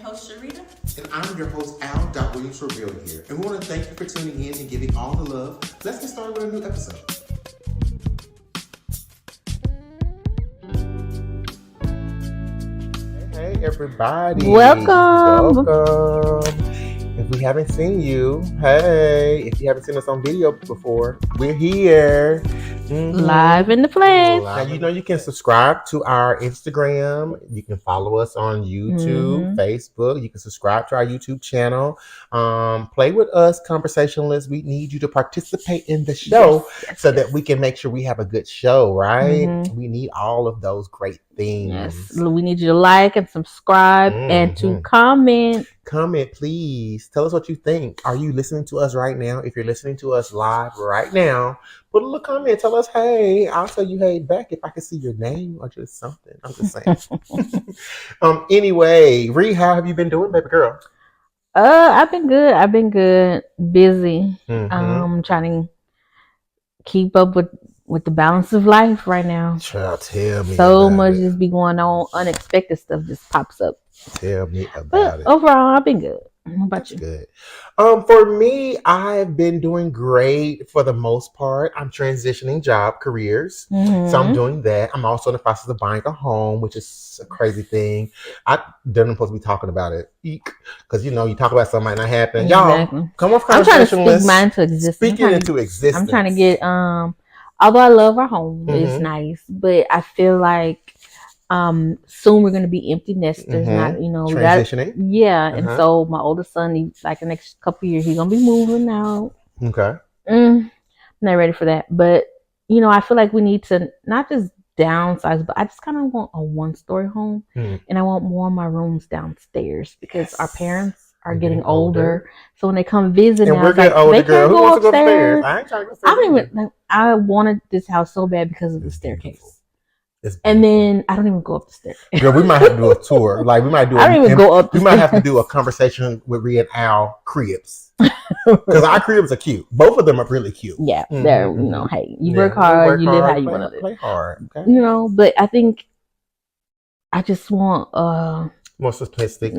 host, Sharita. And I'm your host, Al Williams Revealed here. And we want to thank you for tuning in and giving all the love. Let's get started with a new episode. Hey, everybody. Welcome. If we haven't seen you, hey. If you haven't seen us on video before, we're here. Live in the flesh. Now, you know you can subscribe to our Instagram. You can follow us on YouTube, Facebook. You can subscribe to our YouTube channel. Play with us, conversationalists. We need you to participate in the show so that we can make sure we have a good show, right? We need all of those great things. Yes. We need you to like and subscribe and to comment. Comment, please. Tell us what you think. Are you listening to us right now? If you're listening to us live right now, put a little comment. Tell us, hey. I'll tell you, hey, back if I can see your name or just something. I'm just saying. Anyway, Ri, how have you been doing, baby girl? I've been good. Busy. Trying to keep up with the balance of life right now. Child, tell me. So much just be going on. Unexpected stuff just pops up. Tell me about it. Overall, I've been good. How about That's you? good. For me, I've been doing great for the most part. I'm transitioning careers. So I'm doing that. I'm also in the process of buying a home, which is a crazy thing. I didn't supposed to be talking about it. Because, you know, you talk about something might not happen. Exactly. Y'all, come off I'm trying to speak conversationalists. mine into existence. Speak it into existence. I'm trying to get, although I love our home, it's nice, but I feel like soon we're going to be empty nesters, not, you know, transitioning. And so my oldest son, he's like the next couple of years, he's going to be moving out. Okay. I'm not ready for that, but you know, I feel like we need to not just downsize, but I just kind of want a one-story home, and I want more of my rooms downstairs because our parents are getting older. So when they come visit, and now, we're getting older, they girl. can't Who go wants to go upstairs. upstairs? I ain't trying to go I upstairs. don't even like. I wanted this house so bad because of the staircase. And then I don't even go up the stairs. Girl, we might have to do a tour. Like we might do. I don't even go up. We might have to do a conversation with Ri and Al cribs because our cribs are cute. Both of them are really cute. Yeah, they're you know, hey, you work hard, you live how you want to live. Play hard, okay? You know, but I think I just want more simplistic.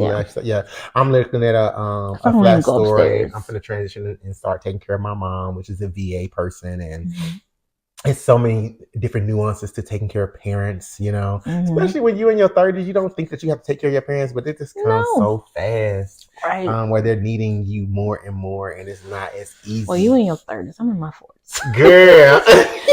Yeah. I'm looking at a flat story. I'm going to transition and start taking care of my mom, which is a VA person, and it's so many different nuances to taking care of parents, you know, especially when you're in your 30s. You don't think that you have to take care of your parents, but it just comes so fast, right? Where they're needing you more and more, and it's not as easy. Well, you in your 30s, I'm in my 40s, girl.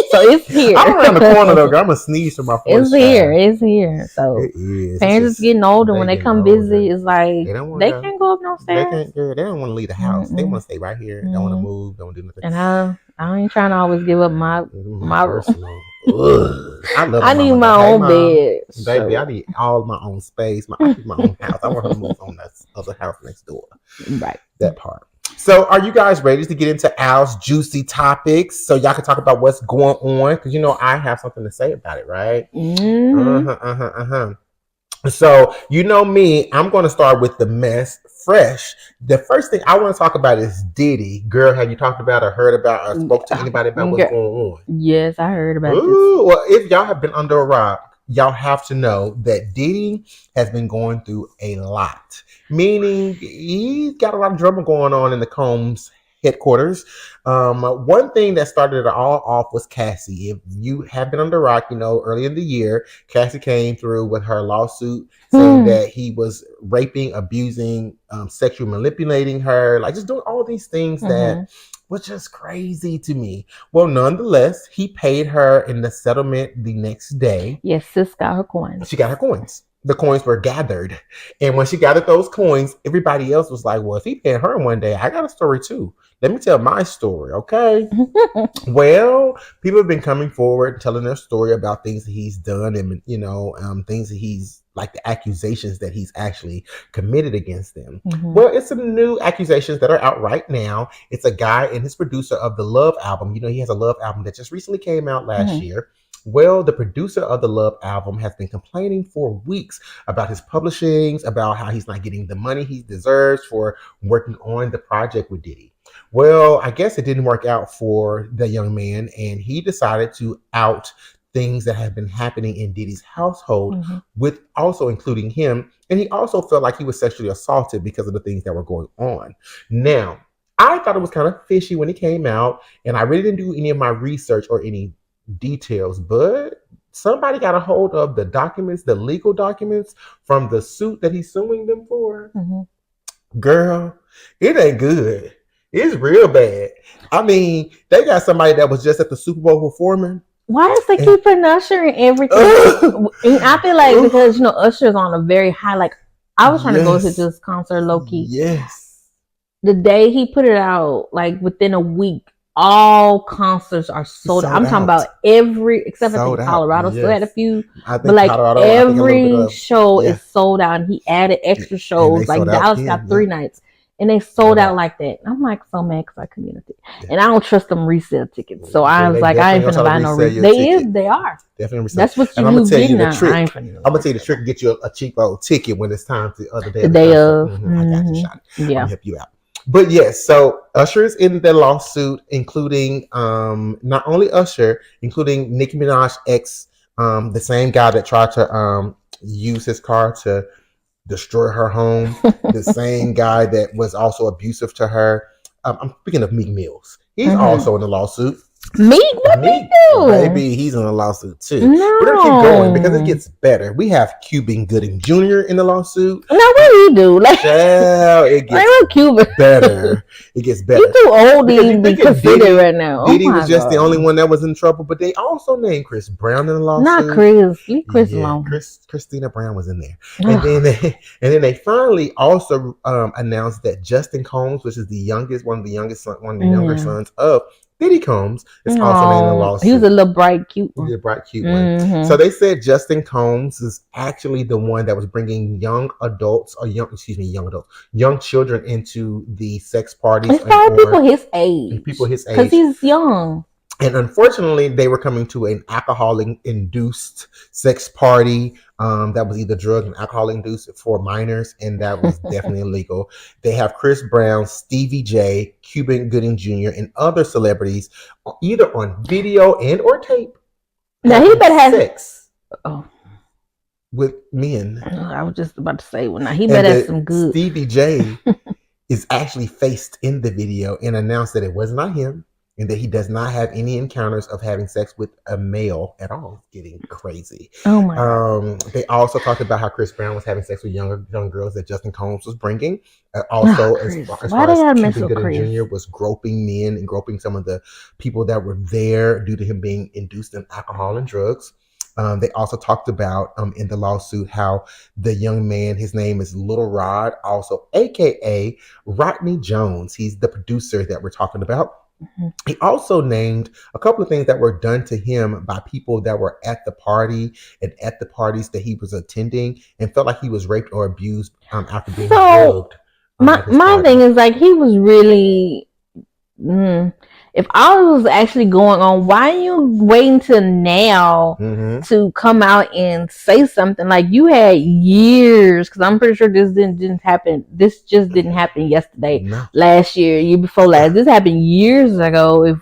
So it's here. I'm around the corner though, girl. I'm gonna sneeze from my 40s. It's here. So it is. Parents is getting older. When they come visit, it's like they can't go up no stairs. They don't want to leave the house. They want to stay right here. Don't want to move. Don't do nothing. And I ain't trying to always give up my personal. I need my own bed, baby. I need all my own space. I need my own house. I want her to move on that other house next door. Right. That part. So, are you guys ready to get into Al's juicy topics so y'all can talk about what's going on? Because you know I have something to say about it, right? So, you know me, I'm going to start with the mess fresh. The first thing I want to talk about is Diddy. Girl, have you talked about or heard about or spoke to anybody about what's going on? Yes, I heard about this. Well, if y'all have been under a rock, y'all have to know that Diddy has been going through a lot. Meaning, he's got a lot of drama going on in the Combs headquarters. One thing that started it all off was Cassie. If you have been under rock, you know, early in the year, Cassie came through with her lawsuit saying that he was raping, abusing, sexually manipulating her, like just doing all these things that was just crazy to me. Well, nonetheless, he paid her in the settlement the next day. Yes, sis got her coins. She got her coins. The coins were gathered. And when she gathered those coins, everybody else was like, well, if he paid her one day, I got a story too. Let me tell my story, okay? Well, people have been coming forward, telling their story about things that he's done and, you know, things that he's, like the accusations that he's actually committed against them. Well, it's some new accusations that are out right now. It's a guy and his producer of the Love album. You know, he has a Love album that just recently came out last year. Well, the producer of the Love album has been complaining for weeks about his publishings, about how he's not getting the money he deserves for working on the project with Diddy. Well, I guess it didn't work out for the young man, and he decided to out things that have been happening in Diddy's household, with also including him. And he also felt like he was sexually assaulted because of the things that were going on. Now, I thought it was kind of fishy when it came out, and I really didn't do any of my research or any details, but somebody got a hold of the documents, the legal documents from the suit that he's suing them for. Girl, it ain't good. It's real bad. I mean, they got somebody that was just at the Super Bowl performing. Why does they keep putting Usher in everything? And I feel like because Usher's on a very high. Like I was trying to go to this concert, low key. Yes. The day he put it out, like within a week, all concerts are sold out. I'm talking about every, except for Colorado still had a few, but like Colorado, every show is sold out. And he added extra shows. Like Dallas got 3 nights. And they sold out like that. I'm like so mad because I community. And I don't trust them resale tickets. So I was like, I ain't finna buy no resale. They are. Definitely resale. That's what you do getting now. I'm gonna tell you the trick, get you a cheap old ticket when it's time to the other day. The day of. I got you, shot. I'm gonna help you out. But yes, so Usher is in the lawsuit, including not only Usher, including Nicki Minaj's ex, the same guy that tried to use his car to destroy her home, the same guy that was also abusive to her. I'm speaking of Meek Mills. He's also in the lawsuit. Meek? What Meek do? Baby, he's in a lawsuit too. No. We're gonna keep going because it gets better. We have Cuban Gooding Jr. in the lawsuit. No, what do you do? Like, it gets better. It gets better. You too old to be considered right now. Diddy was just the only one that was in trouble, but they also named Chris Brown in the lawsuit. Not Chris. Leave Chris alone. Christina Brown was in there, and then they finally also announced that Justin Combs, which is one of the younger sons of Diddy Combs, is also named in the lawsuit. He was a little bright, cute one. He was a bright, cute one. So they said Justin Combs is actually the one that was bringing young children into the sex parties. It's probably people his age. Because he's young. And unfortunately, they were coming to an alcohol-induced sex party that was either drug and alcohol-induced for minors, and that was definitely illegal. They have Chris Brown, Stevie J, Cuban Gooding Jr., and other celebrities either on video and or tape. Now he better have sex with men. I was just about to say, well, now he better have some good. Stevie J is actually faced in the video and announced that it was not him, and that he does not have any encounters of having sex with a male at all. It's getting crazy. Oh my God. They also talked about how Chris Brown was having sex with young girls that Justin Combs was bringing. Also, as far as Cuban Gooding Jr. was groping men and groping some of the people that were there due to him being induced in alcohol and drugs. They also talked about in the lawsuit how the young man, his name is Little Rod, also AKA Rodney Jones. He's the producer that we're talking about. He also named a couple of things that were done to him by people that were at the party and at the parties that he was attending, and felt like he was raped or abused after being drugged. My thing is, like, he was really if all was actually going on, why are you waiting till now to come out and say something? Like, you had years, because I'm pretty sure this didn't happen. This just didn't happen yesterday, last year before last. This happened years ago. If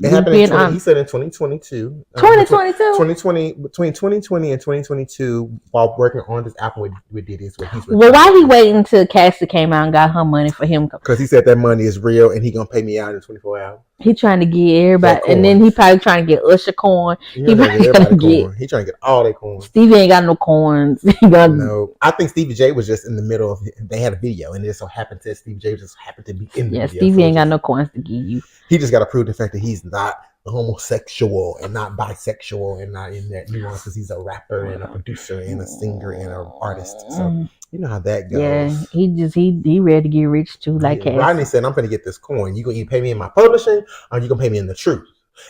it happened he said in 2022. 2022? Between 2020 and 2022, while working on this album with Diddy, is what he's well, why he waiting until Cassie came out and got her money for him? Because he said that money is real and he gonna pay me out in 24 hours. He trying to get everybody, and then he probably trying to get Usher coin. He trying to get all their coins. Stevie ain't got no coins. No, I think Stevie J was just in the middle of. They had a video, and it just so happened that Stevie J just happened to be in the video. Stevie ain't got no coins to give you. He just got to prove the fact that he's not homosexual and not bisexual and not in that nuance, because he's a rapper and a producer and a singer and an artist. So you know how that goes. Yeah, he ready to get rich too, like Cass. Rodney said, "I'm gonna get this coin. You gonna either pay me in my publishing, or you gonna pay me in the truth."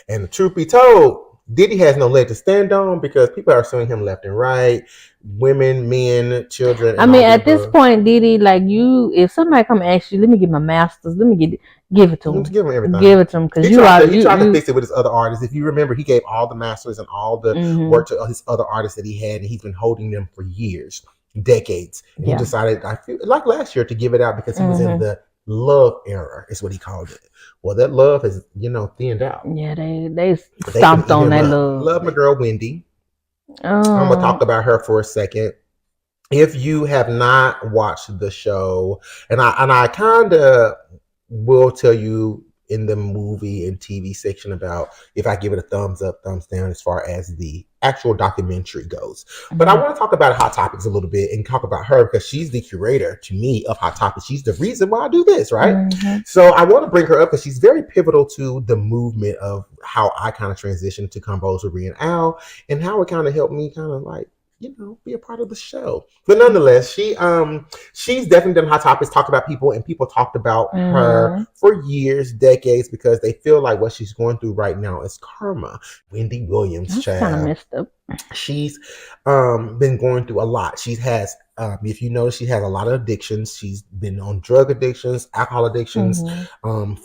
And the truth be told, Diddy has no leg to stand on because people are suing him left and right. Women, men, children. I mean, at this point, Diddy, like, if somebody come ask you, let me get my masters, let me give it to him. Give him everything. Give it to him, because he tried to fix it with his other artists. If you remember, he gave all the masters and all the work to his other artists that he had, and he's been holding them for years, decades. And he decided, I feel like last year, to give it out because he was in the love era is what he called it. Well, that love has, thinned out. Yeah, they stomped on that love. Love my girl Wendy. Oh. I'm gonna talk about her for a second. If you have not watched the show, and I kind of will tell you in the movie and TV section about if I give it a thumbs up, thumbs down as far as the actual documentary goes. But I want to talk about Hot Topics a little bit and talk about her because she's the curator to me of Hot Topics. She's the reason why I do this, right? So I want to bring her up because she's very pivotal to the movement of how I kind of transitioned to Convos With Ri and Al, and how it kind of helped me kind of like, be a part of the show. But nonetheless, she's definitely done Hot Topics, talked about people, and people talked about her for years, decades, because they feel like what she's going through right now is karma. Wendy Williams, child. Kind of messed up. She's been going through a lot. She has, if you notice, she has a lot of addictions. She's been on drug addictions, alcohol addictions,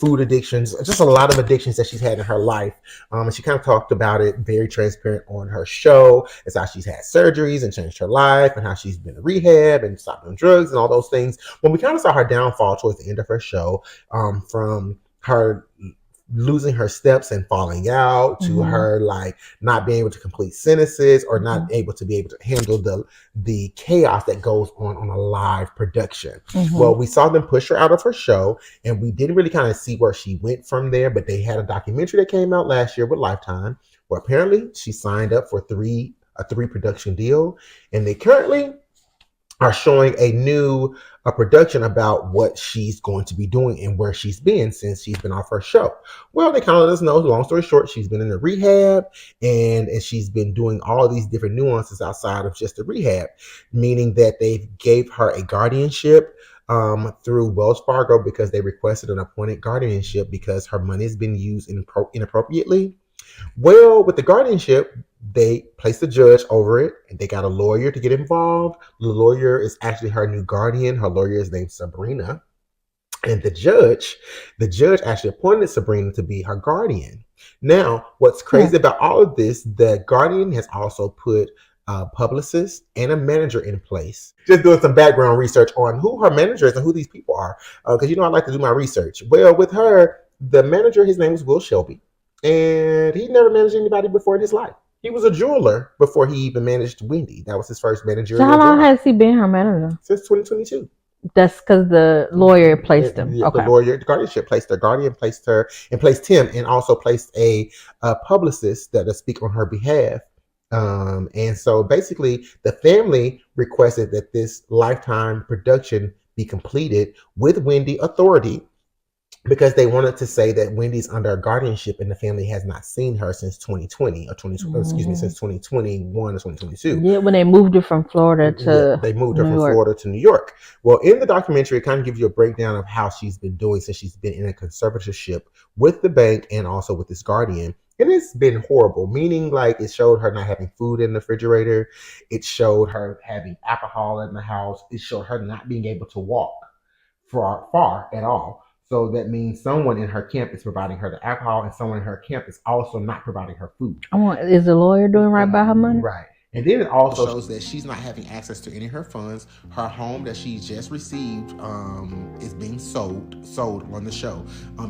food addictions, just a lot of addictions that she's had in her life. And she kind of talked about it, very transparent on her show. It's how she's had surgeries and changed her life, and how she's been in rehab and stopped doing drugs and all those things. When we kind of saw her downfall towards the end of her show, from her losing her steps and falling out to her like not being able to complete sentences or not able to handle the chaos that goes on a live production. Well, we saw them push her out of her show, and we didn't really kind of see where she went from there, but they had a documentary that came out last year with Lifetime where apparently she signed up for a three production deal, and they currently are showing a production about what she's going to be doing and where she's been since she's been off her show. Well, they kind of let us know, long story short, she's been in the rehab and she's been doing all these different nuances outside of just the rehab, meaning that they gave her a guardianship through Wells Fargo because they requested an appointed guardianship because her money has been used inappropriately. Well, with the guardianship, they placed a judge over it, and they got a lawyer to get involved. The lawyer is actually her new guardian. Her lawyer is named Sabrina. And the judge actually appointed Sabrina to be her guardian. Now, what's crazy about all of this, the guardian has also put a publicist and a manager in place. Just doing some background research on who her manager is and who these people are. Because, I like to do my research. Well, with her, the manager, his name is Will Shelby. And he never managed anybody before in his life. He was a jeweler before he even managed Wendy. That was his first manager. So how long has he been her manager? Since 2022. That's because the lawyer placed him. The lawyer, the guardianship placed her. Guardian placed her and placed him, and also placed a publicist that will speak on her behalf. And so basically, the family requested that this Lifetime production be completed with Wendy authority, because they wanted to say that Wendy's under a guardianship and the family has not seen her since 2020 or since 2021 or 2022. Yeah, when they moved her from Florida to Florida to New York. Well, in the documentary, it kind of gives you a breakdown of how she's been doing since she's been in a conservatorship with the bank and also with this guardian. And it's been horrible, meaning like it showed her not having food in the refrigerator. It showed her having alcohol in the house. It showed her not being able to walk far at all. So that means someone in her camp is providing her the alcohol, and someone in her camp is also not providing her food. Is the lawyer doing right by her money? Right. And then it also shows that she's not having access to any of her funds. Her home that she just received is being sold on the show.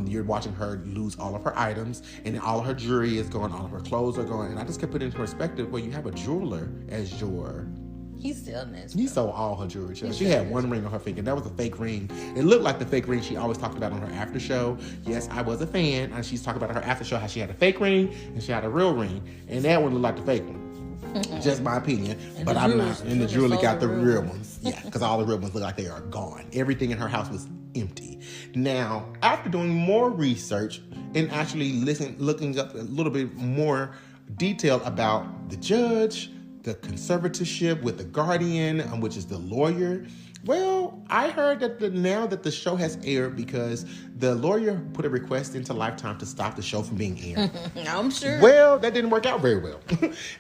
You're watching her lose all of her items, and all of her jewelry is gone, all of her clothes are gone. And I just kept putting it into perspective where you have a jeweler as your... He's still in this. He sold all her jewelry. She had one ring on her finger. That was a fake ring. It looked like the fake ring she always talked about on her after show. Yes, I was a fan. And she's talking about her after show, how she had a fake ring and she had a real ring. And that one looked like the fake one. Just my opinion. But I'm not. And the jewelry got the real ones. Yeah, because all the real ones look like they are gone. Everything in her house was empty. Now, after doing more research and actually looking up a little bit more detail about the judge, the conservatorship with the guardian, which is the lawyer. Well, I heard that now that the show has aired, because the lawyer put a request into Lifetime to stop the show from being aired. I'm sure. Well, that didn't work out very well.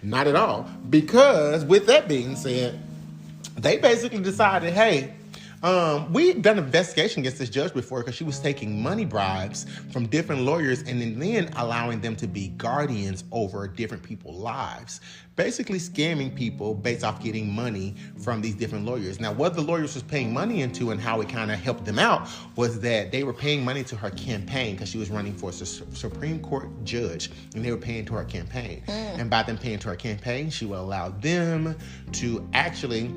Not at all. Because with that being said, they basically decided, hey, We've done an investigation against this judge before because she was taking money bribes from different lawyers and then allowing them to be guardians over different people's lives. Basically scamming people based off getting money from these different lawyers. Now, what the lawyers was paying money into and how it kind of helped them out was that they were paying money to her campaign because she was running for a Supreme Court judge, and they were paying to her campaign. And by them paying to her campaign, she would allow them to actually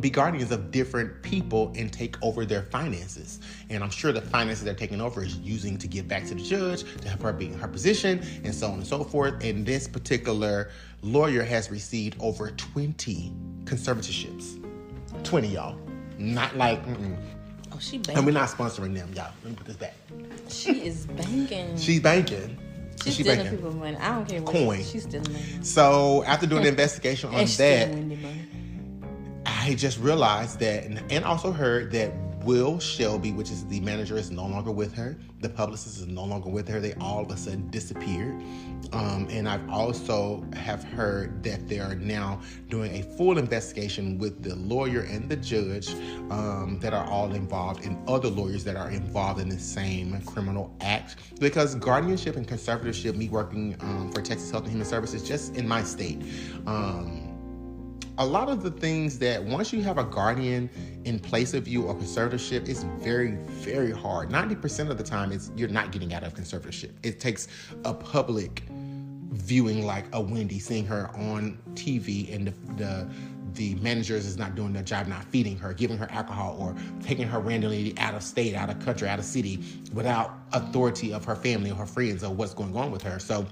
be guardians of different people and take over their finances. And I'm sure the finances they're taking over is using to give back to the judge to help her be in her position and so on and so forth. And this particular lawyer has received over 20 conservatorships. 20, y'all. Not like, Oh, she banking. and we're not sponsoring them, y'all. Let me put this back. She is banking. She's banking. She's stealing people's money. I don't care what. Coin. She's stealing money. So after doing the investigation on And that, stealing Wendy money. I just realized that, and also heard that Will Shelby, which is the manager, is no longer with her. The publicist is no longer with her. They all of a sudden disappeared. And I've also have heard that they are now doing a full investigation with the lawyer and the judge that are all involved, and other lawyers that are involved in the same criminal act. Because guardianship and conservatorship, me working for Texas Health and Human Services, just in my state, a lot of the things that once you have a guardian in place of you or conservatorship, it's very, very hard. 90% of the time, you're not getting out of conservatorship. It takes a public viewing, like a Wendy, seeing her on TV, and the managers is not doing their job, not feeding her, giving her alcohol, or taking her randomly out of state, out of country, out of city, without authority of her family or her friends or what's going on with her. So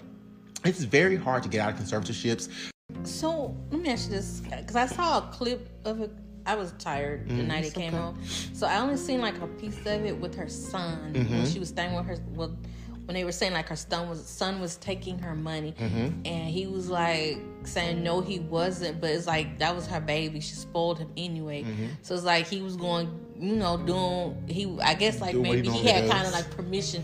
it's very hard to get out of conservatorships. So let me ask you this, because I saw a clip of it. I was tired the night it came on, so I only seen like a piece of it with her son when she was staying with her. Well, when they were saying like her son was taking her money, and he was like saying no, he wasn't, but it's like that was her baby. She spoiled him anyway, so it's like he was going, I guess like maybe he had kind of like permission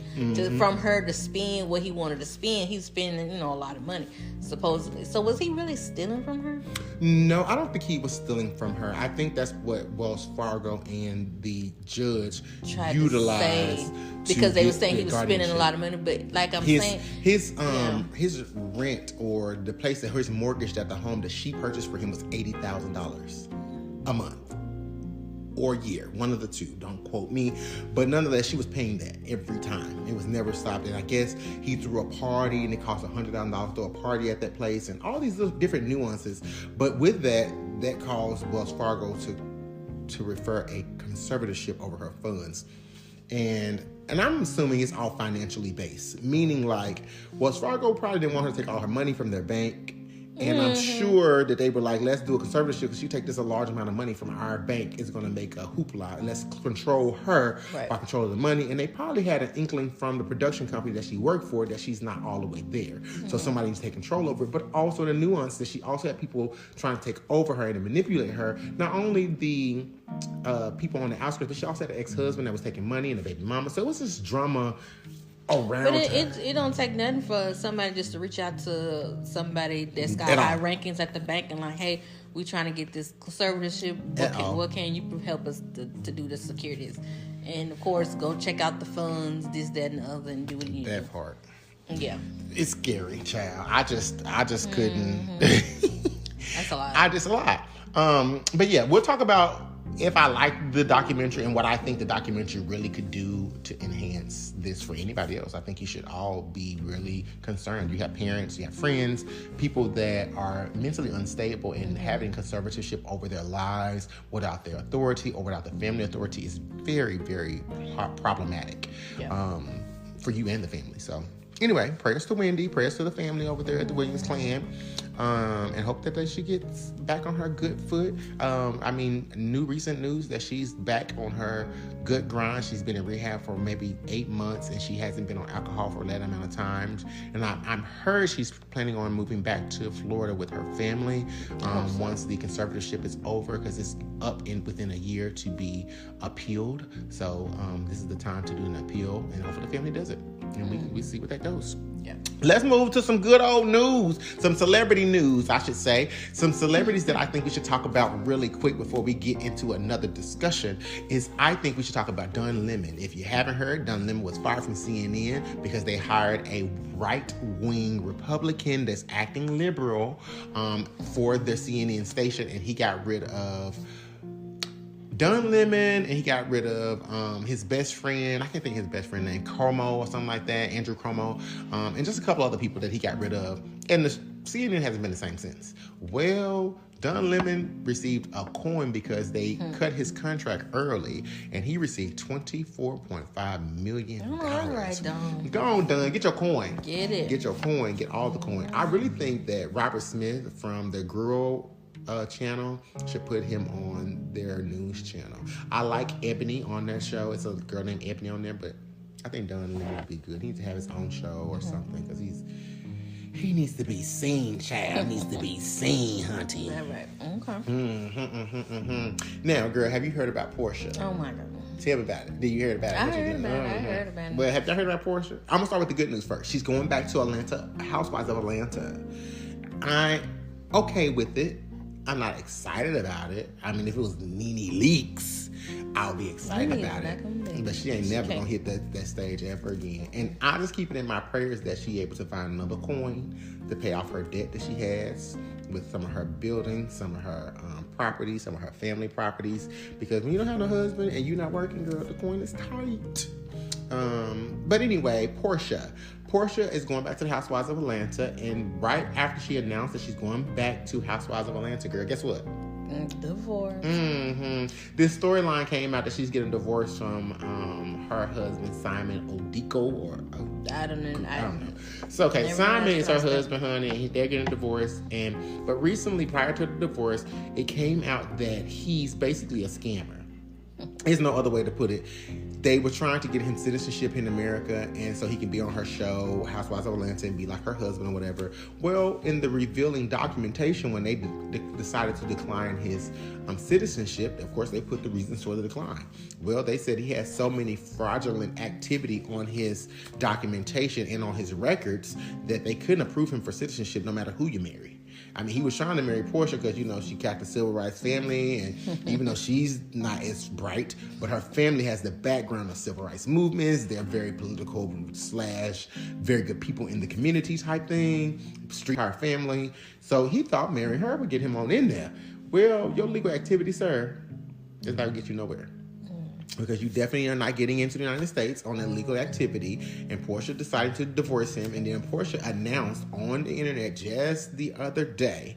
from her to spend what he wanted to spend. He was spending, a lot of money, supposedly. So was he really stealing from her? No, I don't think he was stealing from her. I think that's what Wells Fargo and the judge Tried utilized. Because they were saying he was spending a lot of money, but like I'm saying, his rent, or the place that his mortgage, that the home that she purchased for him, was $80,000 a month or year, one of the two. Don't quote me, but nonetheless, she was paying that every time. It was never stopped. And I guess he threw a party, and it cost $100,000 to throw a party at that place, and all these little different nuances. But with that caused Wells Fargo to refer a conservatorship over her funds. And I'm assuming it's all financially based, meaning like Wells Fargo probably didn't want her to take all her money from their bank. And I'm sure that they were like, let's do a conservatorship, because you take this a large amount of money from our bank, it's going to make a hoopla, and let's control her by controlling the money. And they probably had an inkling from the production company that she worked for that she's not all the way there. So somebody needs to take control over it. But also the nuance that she also had people trying to take over her and to manipulate her. Not only the people on the outskirts, but she also had an ex-husband that was taking money, and a baby mama. So it was this drama around but her. it don't take nothing for somebody just to reach out to somebody that's got high rankings at the bank and like, hey, we trying to get this conservatorship. What can you help us to do the securities? And of course, go check out the funds, this, that, and the other, and do what you do. That part. Yeah. It's scary, child. I just couldn't. That's a lot. A lot. But yeah, we'll talk about if I like the documentary and what I think the documentary really could do to enhance this for anybody else. I think you should all be really concerned. You have parents, you have friends, people that are mentally unstable, and having conservatorship over their lives without their authority or without the family authority is very, very problematic for you and the family. So anyway, prayers to Wendy, prayers to the family over there at the Williams clan, and hope that she gets back on her good foot. Recent news that she's back on her good grind. She's been in rehab for maybe 8 months, and she hasn't been on alcohol for that amount of times. And I'm heard she's planning on moving back to Florida with her family once the conservatorship is over, because it's up within a year to be appealed. So this is the time to do an appeal, and hopefully the family does it. And we see what that goes. Yeah. Let's move to some good old news, some celebrity news, I should say. Some celebrities that I think we should talk about really quick before we get into another discussion is I think we should talk about Don Lemon. If you haven't heard, Don Lemon was fired from CNN because they hired a right-wing Republican that's acting liberal for their CNN station, and he got rid of Don Lemon, and he got rid of his best friend. I can't think of his best friend name, Cuomo or something like that, Andrew Cuomo, and just a couple other people that he got rid of. And the CNN hasn't been the same since. Well, Don Lemon received a coin because they cut his contract early, and he received $24.5 million. All right, Don. Go on, Don. Get your coin. Get it. Get your coin. Get all the coin. I really think that Robert Smith from the Girl channel should put him on their news channel. I like Ebony on that show. It's a girl named Ebony on there, but I think Don Lemon would be good. He needs to have his own show or something because he needs to be seen, child. Needs to be seen, hunty. All right. Okay. Now, girl, have you heard about Portia? Oh my God. Tell me about it. Did you hear about it? I heard about it. Well, have y'all heard about Portia? I'm gonna start with the good news first. She's going back to Atlanta, Housewives of Atlanta. I'm okay with it. I'm not excited about it. I mean, if it was Nene Leakes, I'll be excited about it. But she ain't never gonna hit that stage ever again. And I just keep it in my prayers that she able to find another coin to pay off her debt that she has with some of her buildings, some of her properties, some of her family properties. Because when you don't have a husband and you're not working, girl, the coin is tight. But anyway, Portia is going back to the Housewives of Atlanta, and right after she announced that she's going back to Housewives of Atlanta, girl, guess what? Divorce. This storyline came out that she's getting divorced from her husband Simon Odiko, I don't know. So okay, Simon is her husband, honey, and they're getting divorced. But recently, prior to the divorce, it came out that he's basically a scammer. There's no other way to put it. They were trying to get him citizenship in America, and so he can be on her show, Housewives of Atlanta, and be like her husband or whatever. Well, in the revealing documentation, when they decided to decline his citizenship, of course, they put the reasons for the decline. Well, they said he has so many fraudulent activity on his documentation and on his records that they couldn't approve him for citizenship no matter who you marry. I mean, he was trying to marry Portia because, you know, she got the civil rights family, and even though she's not as bright, but her family has the background of civil rights movements. They're very political / very good people in the community type thing, streetcar family. So he thought marrying her would get him on in there. Well, your legal activity, sir, is not going to get you nowhere. Because you definitely are not getting into the United States on illegal activity. And Portia decided to divorce him. And then Portia announced on the internet just the other day,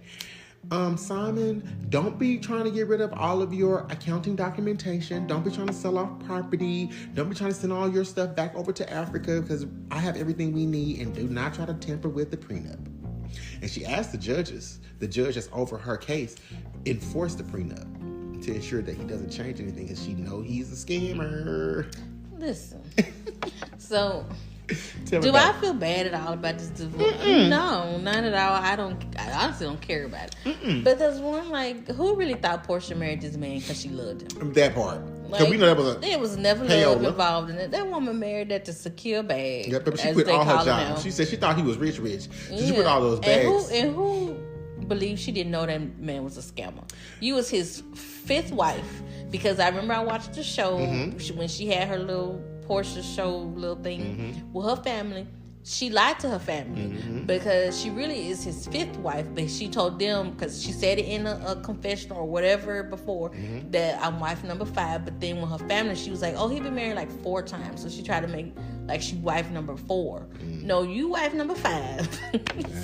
Simon, don't be trying to get rid of all of your accounting documentation. Don't be trying to sell off property. Don't be trying to send all your stuff back over to Africa because I have everything we need. And do not try to tamper with the prenup. And she asked the judge that's over her case, enforce the prenup to ensure that he doesn't change anything, because she know he's a scammer. Listen, so do I feel bad at all about this divorce? No, none at all. I honestly don't care about it. But there's one, like, who really thought Portia married this man because she loved him? That part. Like, we know that there was never love involved in it. That woman married that to secure bag. Yeah, but she quit all her jobs. She said she thought he was rich. So she quit all those bags. And who believed she didn't know that man was a scammer? You was his fifth wife, because I remember I watched the show when she had her little Portia show little thing with her family. She lied to her family because she really is his fifth wife, but she told them, because she said it in a confession or whatever before, that I'm wife number 5. But then with her family, she was like, oh, he been married like 4 times. So she tried to make like she wife number 4. No, you wife number 5.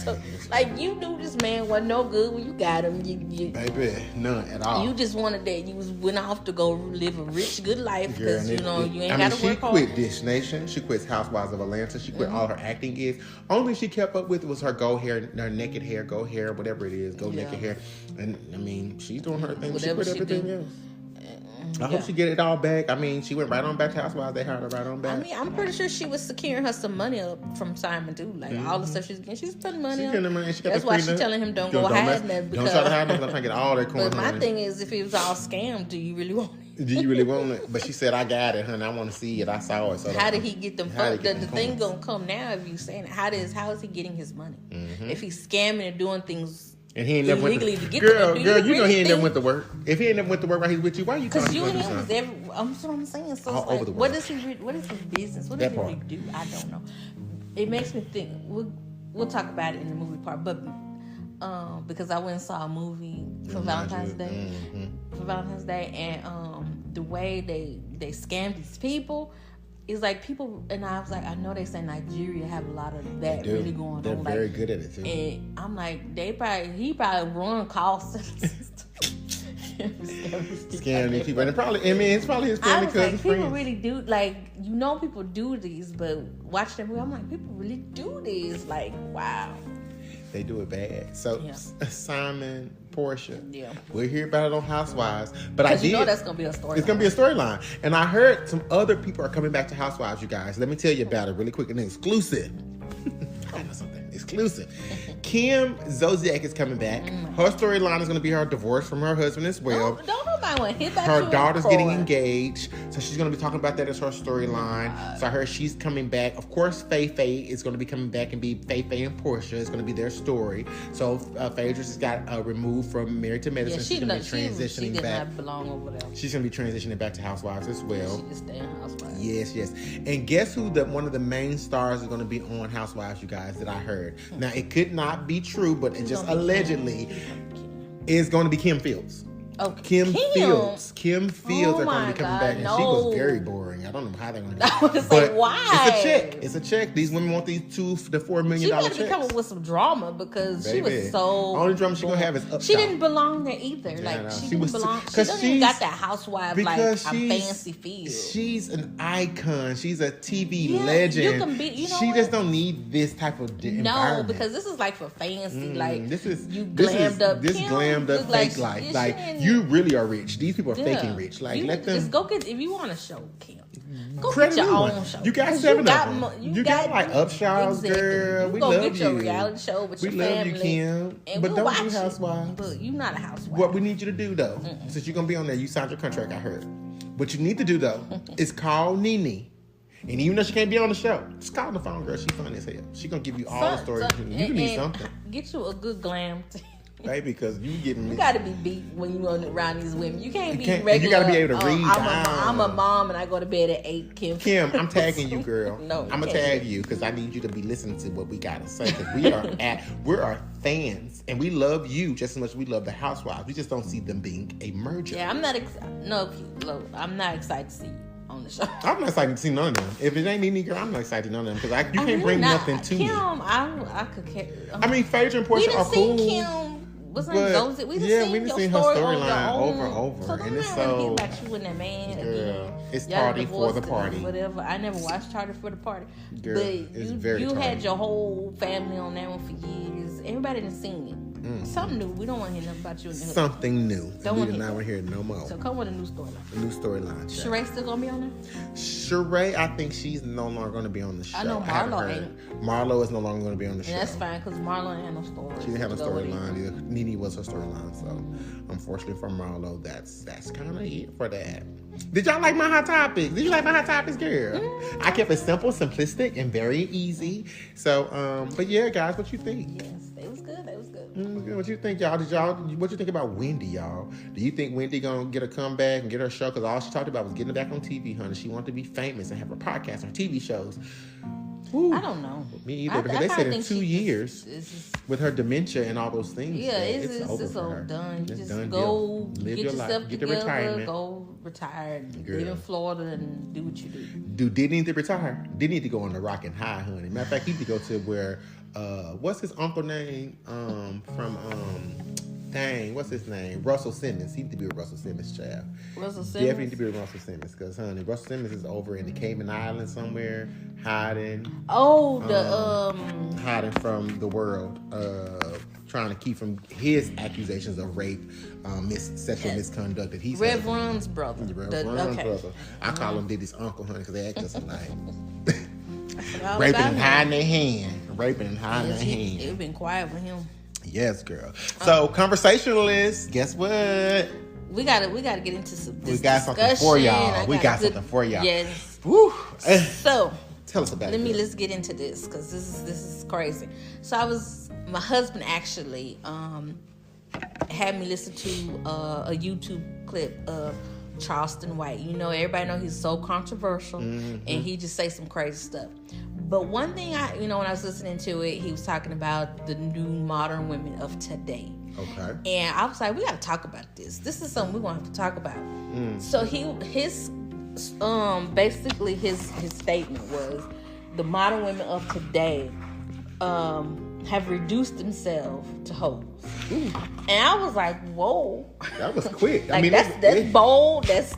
So like, you knew this man wasn't no good when you got him. You baby, none at all. You just wanted that. You went off to go live a rich, good life because you ain't got to work hard. She quit Dish Nation. She quit Housewives of Atlanta. She quit all her acting gigs. Only she kept up with was her her naked hair, go hair, whatever it is, naked hair. And I mean, she's doing her thing. She quit everything else. I hope she get it all back. I mean, she went right on back to Housewives. They hired her right on back. I mean, I'm pretty sure she was securing her some money up from Simon too. Like all the stuff she's getting, she's putting money up. That's why she's telling him don't go hide that. Don't try to hide that. I'm trying to get all that coin. But my thing is, if it was all scam, do you really want Do you really want it? But she said, I got it, honey. I want to see it. I saw it. So how did he get them funds? The thing gonna come now if you saying it. How is he getting his money? Mm-hmm. If he's scamming and doing things and he ain't never illegally went to, to get girl, them, you know he ain't never went to work. If he ain't never went to work while he's with you, why you telling me? Because you and him was every. That's what I'm saying. So all it's like, over the world. what is his business? What does he really do? I don't know. It makes me think. We'll talk about it in the movie part, but because I went and saw a movie for Valentine's Day. Mm-hmm. For Valentine's Day, and the way they scam these people is like people, and I was like, I know they say Nigeria have a lot of that really going on. They're very good at it too. And I'm like, he probably run call centers. Scam these people, and it's probably his family, cousins, people friends. really do, like, people do these, but watch them. I'm like, people really do this. Like, wow. They do it bad. So Simon, Portia, yeah, we'll hear about it on Housewives. But I did. You know that's gonna be a storyline. It's gonna be a storyline, and I heard some other people are coming back to Housewives. You guys, let me tell you about it really quick. An exclusive. I know something exclusive. Kim Zolciak is coming back. Her storyline is going to be her divorce from her husband as well. Don't nobody want to hit that. Her daughter's getting engaged, so she's going to be talking about that as her storyline. So I heard she's coming back. Of course, Faye is going to be coming back and be Faye and Portia. It's going to be their story. So Phaedra just got removed from Married to Medicine. She's going to be transitioning she back. Not belong over there. She's going to be transitioning back to Housewives as well. She just stay in Housewives. Yes. And guess who one of the main stars is going to be on Housewives, you guys, that I heard. Now, it could not be true, but it just allegedly is going to be Kim Fields. Oh, Kim Fields. Kim Fields are going to be coming back, and she was very boring. I don't know how they're going to do it. I was like, why? It's a check. These women want these $2 to $4 million checks. She better be coming with some drama because she was so. Only drama she gonna have is Uptown. She didn't belong there either. She didn't belong. She doesn't even got that housewife a fancy feel. She's an icon. She's a TV legend. You can be. She just don't need this type of environment. No, because this is like for fancy. This is glammed up. This glammed up fake life. Like you really are rich. These people are faking rich. Like let them just go get. If you want a show, Kim, go get your own show. You got 7 of them. You got like Upshaws, girl. We love you. Go get your reality show with your family. We love you, Kim. And but we'll don't do watch Housewives. But you're not a housewife. What we need you to do though, since you're gonna be on there, you signed your contract. I heard. What you need to do though is call Nene. And even though she can't be on the show, just call the phone, girl. She funny as hell. She gonna give you all the stories. You need something. Get you a good glam. Baby, because you gotta be beat when you around these women. You can't be regular. You gotta be able to read. I'm a mom and I go to bed at 8. Kim, I'm tagging you, girl. No, I'm gonna tag you because I need you to be listening to what we gotta say. Because we're fans and we love you just as much as we love the Housewives. We just don't see them being a merger. Yeah, I'm not excited to see you on the show. I'm not excited to see none of them. If it ain't Nene, girl, I'm not excited to see none of them because you can't bring nothing to me. I could care. I mean, Phaedra and Portia are cool. Kim. What's her name? We just seen her storyline over and over. So and it's so. About you and that man. Girl, it's tardy for the party. Whatever. I never watched Tardy for the Party. Girl, but it's very you tardy. had your whole family on that one for years. Everybody done seen it. Something new. We don't want to hear nothing about you. Something new. We do not want to hear it no more. So come with a new storyline. A new storyline. Sheree still gonna be on there? Sheree, I think she's no longer going to be on the show. I know Marlo ain't. Marlo is no longer going to be on the show. And that's fine because Marlo ain't had no story. She didn't have a storyline either. Nene was her storyline. So unfortunately for Marlo, that's kind of it for that. Did y'all like my hot topics? Did you like my hot topics, girl? Mm-hmm. I kept it simple, simplistic, and very easy. So, but yeah, guys, what you think? Yes, they was good. They was good. What you think, y'all? What you think about Wendy, y'all? Do you think Wendy gonna get a comeback and get her show? Because all she talked about was getting her back on TV, honey. She wanted to be famous and have her podcast and her TV shows. Ooh, I don't know. Me either. Because they said in 2 years, with her dementia and all those things, it's all done. You just go live your life, get together, retirement. Go retire, live in Florida, and do what you do. Do Diddy need to retire? Diddy need to go on the rockin' high, honey. Matter of fact, he need to go to where, what's his uncle name? What's his name? Russell Simmons. He need to be with Russell Simmons, child. Russell Simmons? Definitely need to be with Russell Simmons. Because, honey, Russell Simmons is over in the Cayman Islands somewhere, hiding. Hiding from the world. Trying to keep from his accusations of rape, sexual misconduct that he's Rev Run's brother. Brother. I call him Diddy's uncle, honey, because they act just alike. Raping and hiding their hand. It's been quiet for him. Yes, girl. So, conversationalists, guess what? we gotta get into this We got something for y'all. Something for y'all. Yes. Woo. So tell us about it. Let's get into this because this is crazy. So my husband actually had me listen to a YouTube clip of Charleston White. You know, everybody know he's so controversial, and he just say some crazy stuff. But one thing when I was listening to it, he was talking about the new modern women of today. Okay. And I was like, we got to talk about this. This is something we're going to have to talk about. So basically his statement was the modern women of today have reduced themselves to hoes. And I was like, whoa. That was quick. Like, I mean, that's bold. That's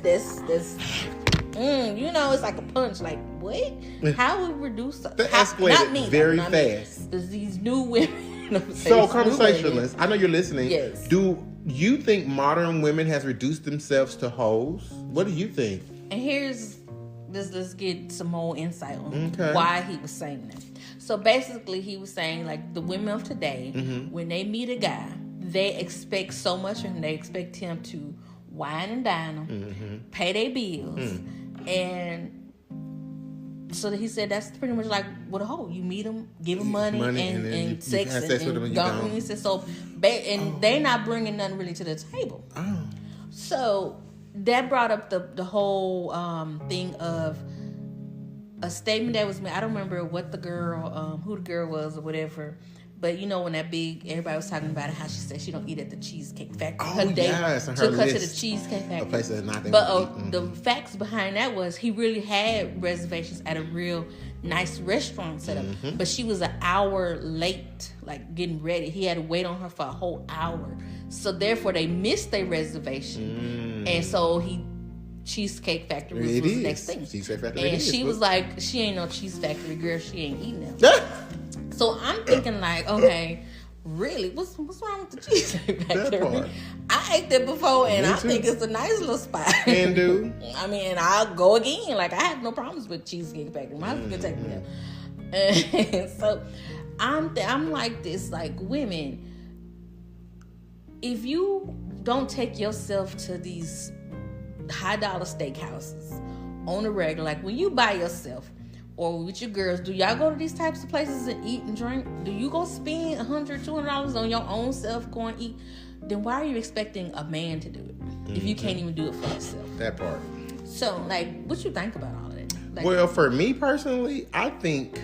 it's like a punch. Like, what? How we reduce? That escalated very fast. There's these new women. So, conversationalist, I know you're listening. Yes. Do you think modern women has reduced themselves to hoes? What do you think? And let's get some more insight on why he was saying that. So basically, he was saying, like, the women of today, when they meet a guy, they expect so much of him. They expect him to wine and dine them, pay their bills, and so he said that's pretty much like with a hoe. You meet them, give them money and sex, and don't. He said so, and they not bringing nothing really to the table. Oh. So that brought up the whole thing of a statement that was made. I don't remember what the girl, who the girl was or whatever. But you know when everybody was talking about it, how she said she don't eat at the Cheesecake Factory. Oh, yes, and took her to the Cheesecake Factory. A place that's not there. But the facts behind that was he really had reservations at a real nice restaurant set up. But she was an hour late, like getting ready. He had to wait on her for a whole hour. So therefore they missed their reservation. And so Cheesecake Factory was the next thing. Cheesecake Factory. And she was like, she ain't no Cheese Factory girl. She ain't eating them. So I'm thinking like, okay, really, what's wrong with the Cheesecake Factory? I ate there before, and I think it's a nice little spot. Can do. I mean, I'll go again. Like, I have no problems with Cheesecake Factory. My husband can take me there. And so I'm like this, like, women, if you don't take yourself to these high dollar steakhouses on the regular, like when you by yourself or with your girls, do y'all go to these types of places and eat and drink? Do you go spend $100, $200 on your own self going eat? Then why are you expecting a man to do it if you can't even do it for yourself? That part. So, like, what you think about all of that? Like, well, for me personally, I think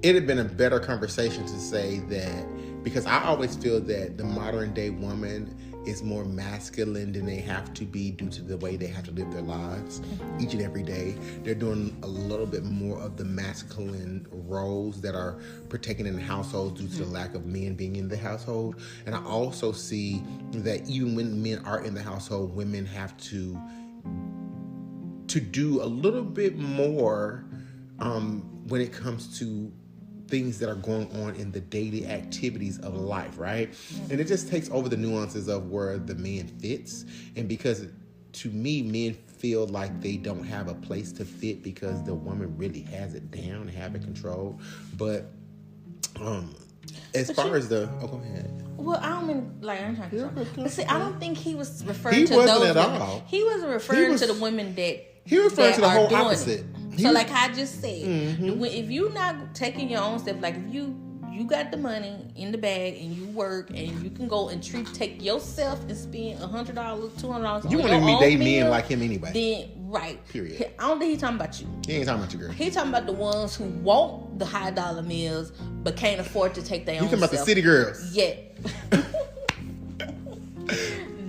it'd have been a better conversation to say that, because I always feel that the modern day woman is more masculine than they have to be due to the way they have to live their lives each and every day. They're doing a little bit more of the masculine roles that are partaken in the household due to the lack of men being in the household. And I also see that even when men are in the household, women have to do a little bit more when it comes to things that are going on in the daily activities of life, right? And it just takes over the nuances of where the man fits. And because to me, men feel like they don't have a place to fit because the woman really has it down, have it controlled. But as far as the... Oh, go ahead. Well, I don't mean, like, I'm trying to... But see, I don't think he was referring to those women. He wasn't referring to the women that... He was referring to the whole opposite. So, like I just said, if you're not taking your own stuff, like if you got the money in the bag and you work and you can go and take yourself and spend $100, $200. You want to be dating men like him anyway. Then right. Period. I don't think he's talking about you. He ain't talking about you, girl. He's talking about the ones who want the high dollar meals but can't afford to take their own. You talking about the city girls? Yeah.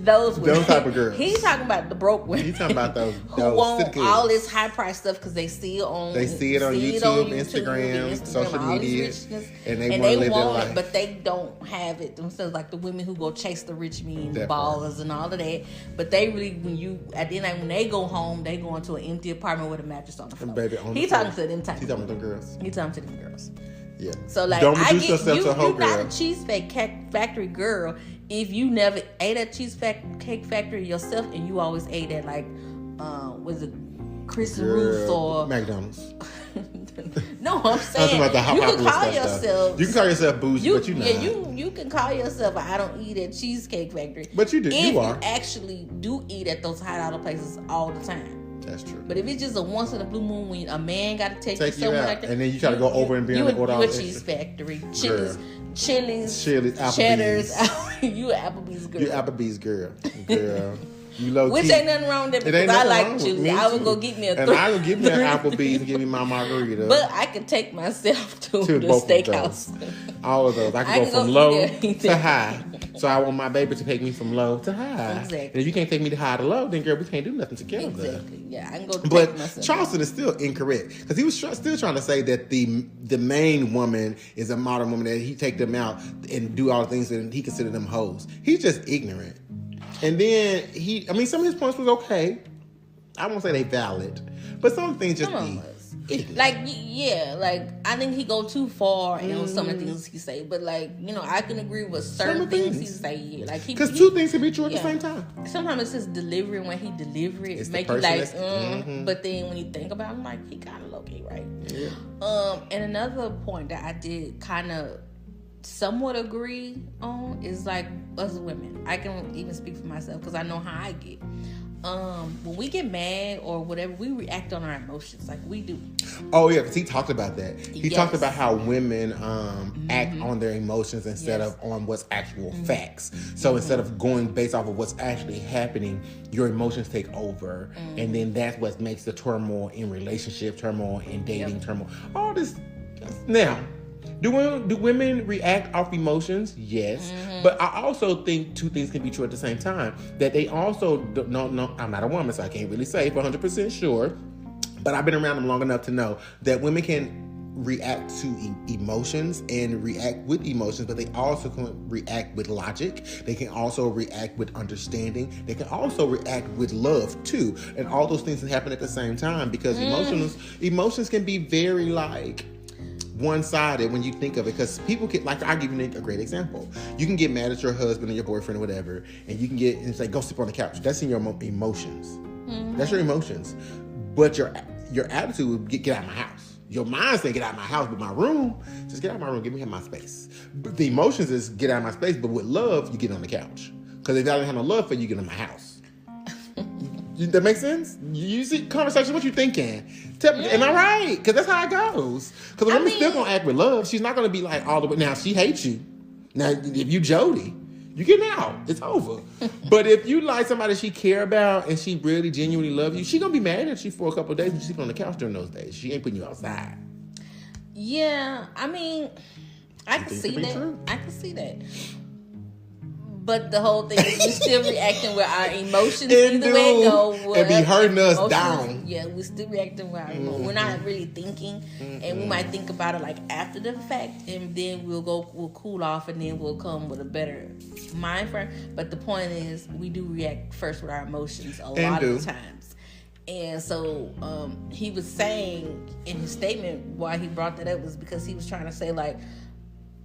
Those type of girls. He's talking about the broke women. He's talking about those who want all this high price stuff because they see it on YouTube, Instagram, social media, and they want to live their life, but they don't have it themselves. Like the women who go chase the rich men, the ballers, and all of that. But they really, at the end of the night, when they go home, they go into an empty apartment with a mattress on the floor. He's talking to them type. He's talking to them girls. He's talking to them girls. Yeah. So like, don't reduce yourself to a hoe girl. You're not a Cheesecake Factory girl if you never ate at Cheesecake Factory yourself, and you always ate at like, was it Chris Ruth's or McDonald's? No, I'm saying about the you can call stuff, yourself. You can call yourself bougie, but you're not. Yeah, you can call yourself. I don't eat at Cheesecake Factory, but you do. If you are. You actually do eat at those $high places all the time. That's true. But if it's just a once in a blue moon when a man got to take you out, somewhere like that, and then you try to go over and be on the order. You a Cheese Factory, Chili's, Applebee's. Cheddars. You an Applebee's girl. You Applebee's girl. You low Which key. Ain't nothing wrong with that because I like Chili's. I would go get me a and I would give me an Applebee's and give me my margarita. But I could take myself to the steakhouse. All of those. I can go from low to high. So I want my baby to take me from low to high. Exactly. And if you can't take me to high to low, then girl, we can't do nothing together. Exactly. Yeah, I can go. But Charleston is still incorrect because he was still trying to say that the main woman is a modern woman, that he take them out and do all the things and he consider them hoes. He's just ignorant. And then some of his points was okay. I won't say they valid, but some things just ignorant. Like, yeah, like I think he go too far in some of the things he say, but like, I can agree with certain things he say. Yeah. Like because two things can be true at the same time. Sometimes it's his delivery when he deliver it, make you like, but then when you think about it, I'm like, he kind of low key, right? Yeah. And another point that I did kind of somewhat agree on is like us women. I can even speak for myself because I know how I get. When we get mad or whatever, we react on our emotions like we do. Oh yeah, because he talked about that. He talked about how women act on their emotions instead of on what's actual facts. So instead of going based off of what's actually happening, your emotions take over, and then that's what makes the turmoil in relationship, turmoil in dating, turmoil, all this. Now, do women react off emotions? Yes. But I also think two things can be true at the same time. That they also no, I'm not a woman, so I can't really say for 100% sure. But I've been around them long enough to know that women can react to emotions and react with emotions, but they also can react with logic. They can also react with understanding. They can also react with love too. And all those things can happen at the same time because emotions can be very like one-sided when you think of it, because people get like, I'll give you a great example. You can get mad at your husband or your boyfriend or whatever, and you can get and say, go sleep on the couch. That's in your emotions. That's your emotions. But your attitude would get out of my house. Your mind saying get out of my house, but my room, just get out of my room, give me my space. But the emotions is get out of my space, but with love, you get on the couch. Because if I don't have no love for you, get in my house. That makes sense? You see conversation, what you thinking? Am I right? Because that's how it goes. Because a woman's still going to act with love. She's not going to be like all the way. Now, she hates you. Now, if you Jody, you getting out. It's over. But if you like somebody she care about and she really genuinely love you, she going to be mad at you for a couple of days and you sleep on the couch during those days. She ain't putting you outside. Yeah, I mean, I can see that. True? I can see that. But the whole thing is we're still reacting with our emotions either way it go. It be hurting us down. Yeah, we're still reacting with our emotions. We're not really thinking. And we might think about it like after the fact. And then we'll cool off and then we'll come with a better mind frame. But the point is we do react first with our emotions a lot of the times. And so he was saying in his statement why he brought that up was because he was trying to say like,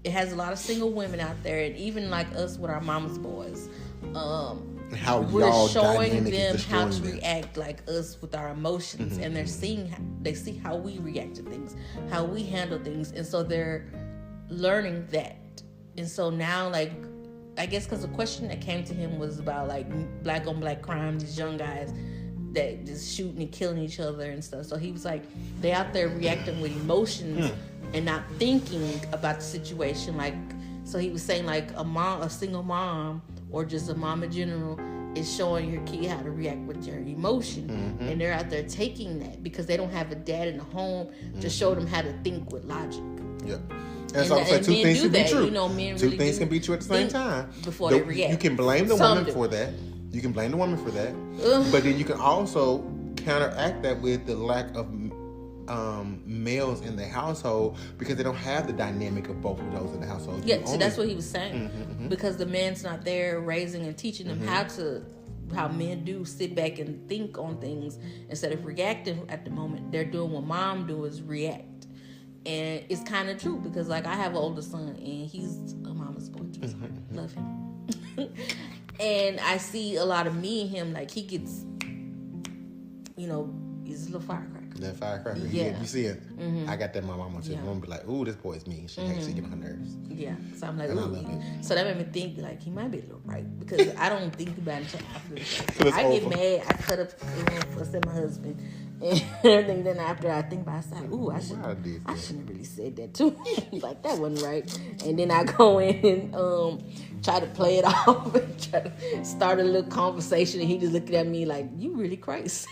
it has a lot of single women out there, and even like us with our mama's boys, how we're showing them how to react like us with our emotions, and they see how we react to things, how we handle things, and so they're learning that. And so now, like, I guess because the question that came to him was about like black on black crime, these young guys that just shooting and killing each other and stuff. So he was like, they out there reacting with emotions. And not thinking about the situation. Like, so he was saying like a single mom or just a mom in general is showing your kid how to react with your emotion. And they're out there taking that because they don't have a dad in the home to show them how to think with logic. Yeah. And so I say two things can be true. Men two things can be true at the same time. Before they react. You can blame the woman for that. You can blame the woman for that. But then you can also counteract that with the lack of males in the household because they don't have the dynamic of both of those in the household. Yeah, so that's what he was saying. Because the man's not there raising and teaching them how men do sit back and think on things instead of reacting at the moment. They're doing what mom do is react. And it's kind of true because like I have an older son and he's a mama's boy too. So love him. And I see a lot of me and him, like he gets, He's a little firecracker. That firecracker. Yeah. You see it? Mm-hmm. I got that in my mama too. Yeah. My mama be like, ooh, this boy's mean. She actually get on her nerves. Yeah. So I'm like, and I love it. So that made me think, like, he might be a little right. Because I don't think about it until after. I get mad. I cut up fuss at my husband. And everything. Then after I think about it, I say, ooh, I shouldn't have really said that too. Like, that wasn't right. And then I go in and try to play it off and try to start a little conversation, and he just looking at me like, you really crazy.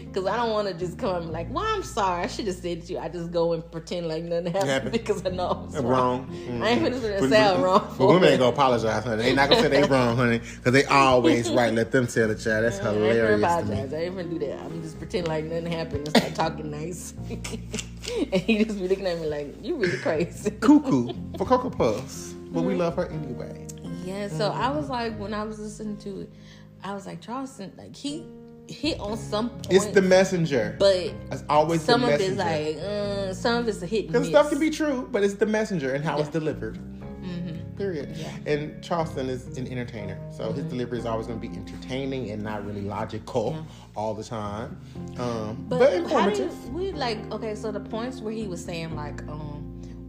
Because I don't want to just come like, well, I'm sorry, I should have said to you. I just go and pretend like nothing happened because I know it's wrong. Mm-hmm. I ain't finna say I'm wrong. But women ain't gonna apologize, honey. They not gonna say they wrong, honey, because they always right. Let them tell the child. That's hilarious. I ain't apologize. I ain't finna do that. I'm just pretend like nothing happened and start talking nice. And he just be looking at me like, you really crazy. Cuckoo for Cocoa Puffs. But we love her anyway. Yeah, so I was like, when I was listening to it, I was like, Charleston, like, he hit on some point. It's the messenger. But it's always some the messenger. Some of it's like, some of it's a hit and miss. Because stuff can be true, but it's the messenger and how it's delivered. Mm-hmm. Period. Yeah. And Charleston is an entertainer. So his delivery is always going to be entertaining and not really logical all the time. But informative. So the points where he was saying, like,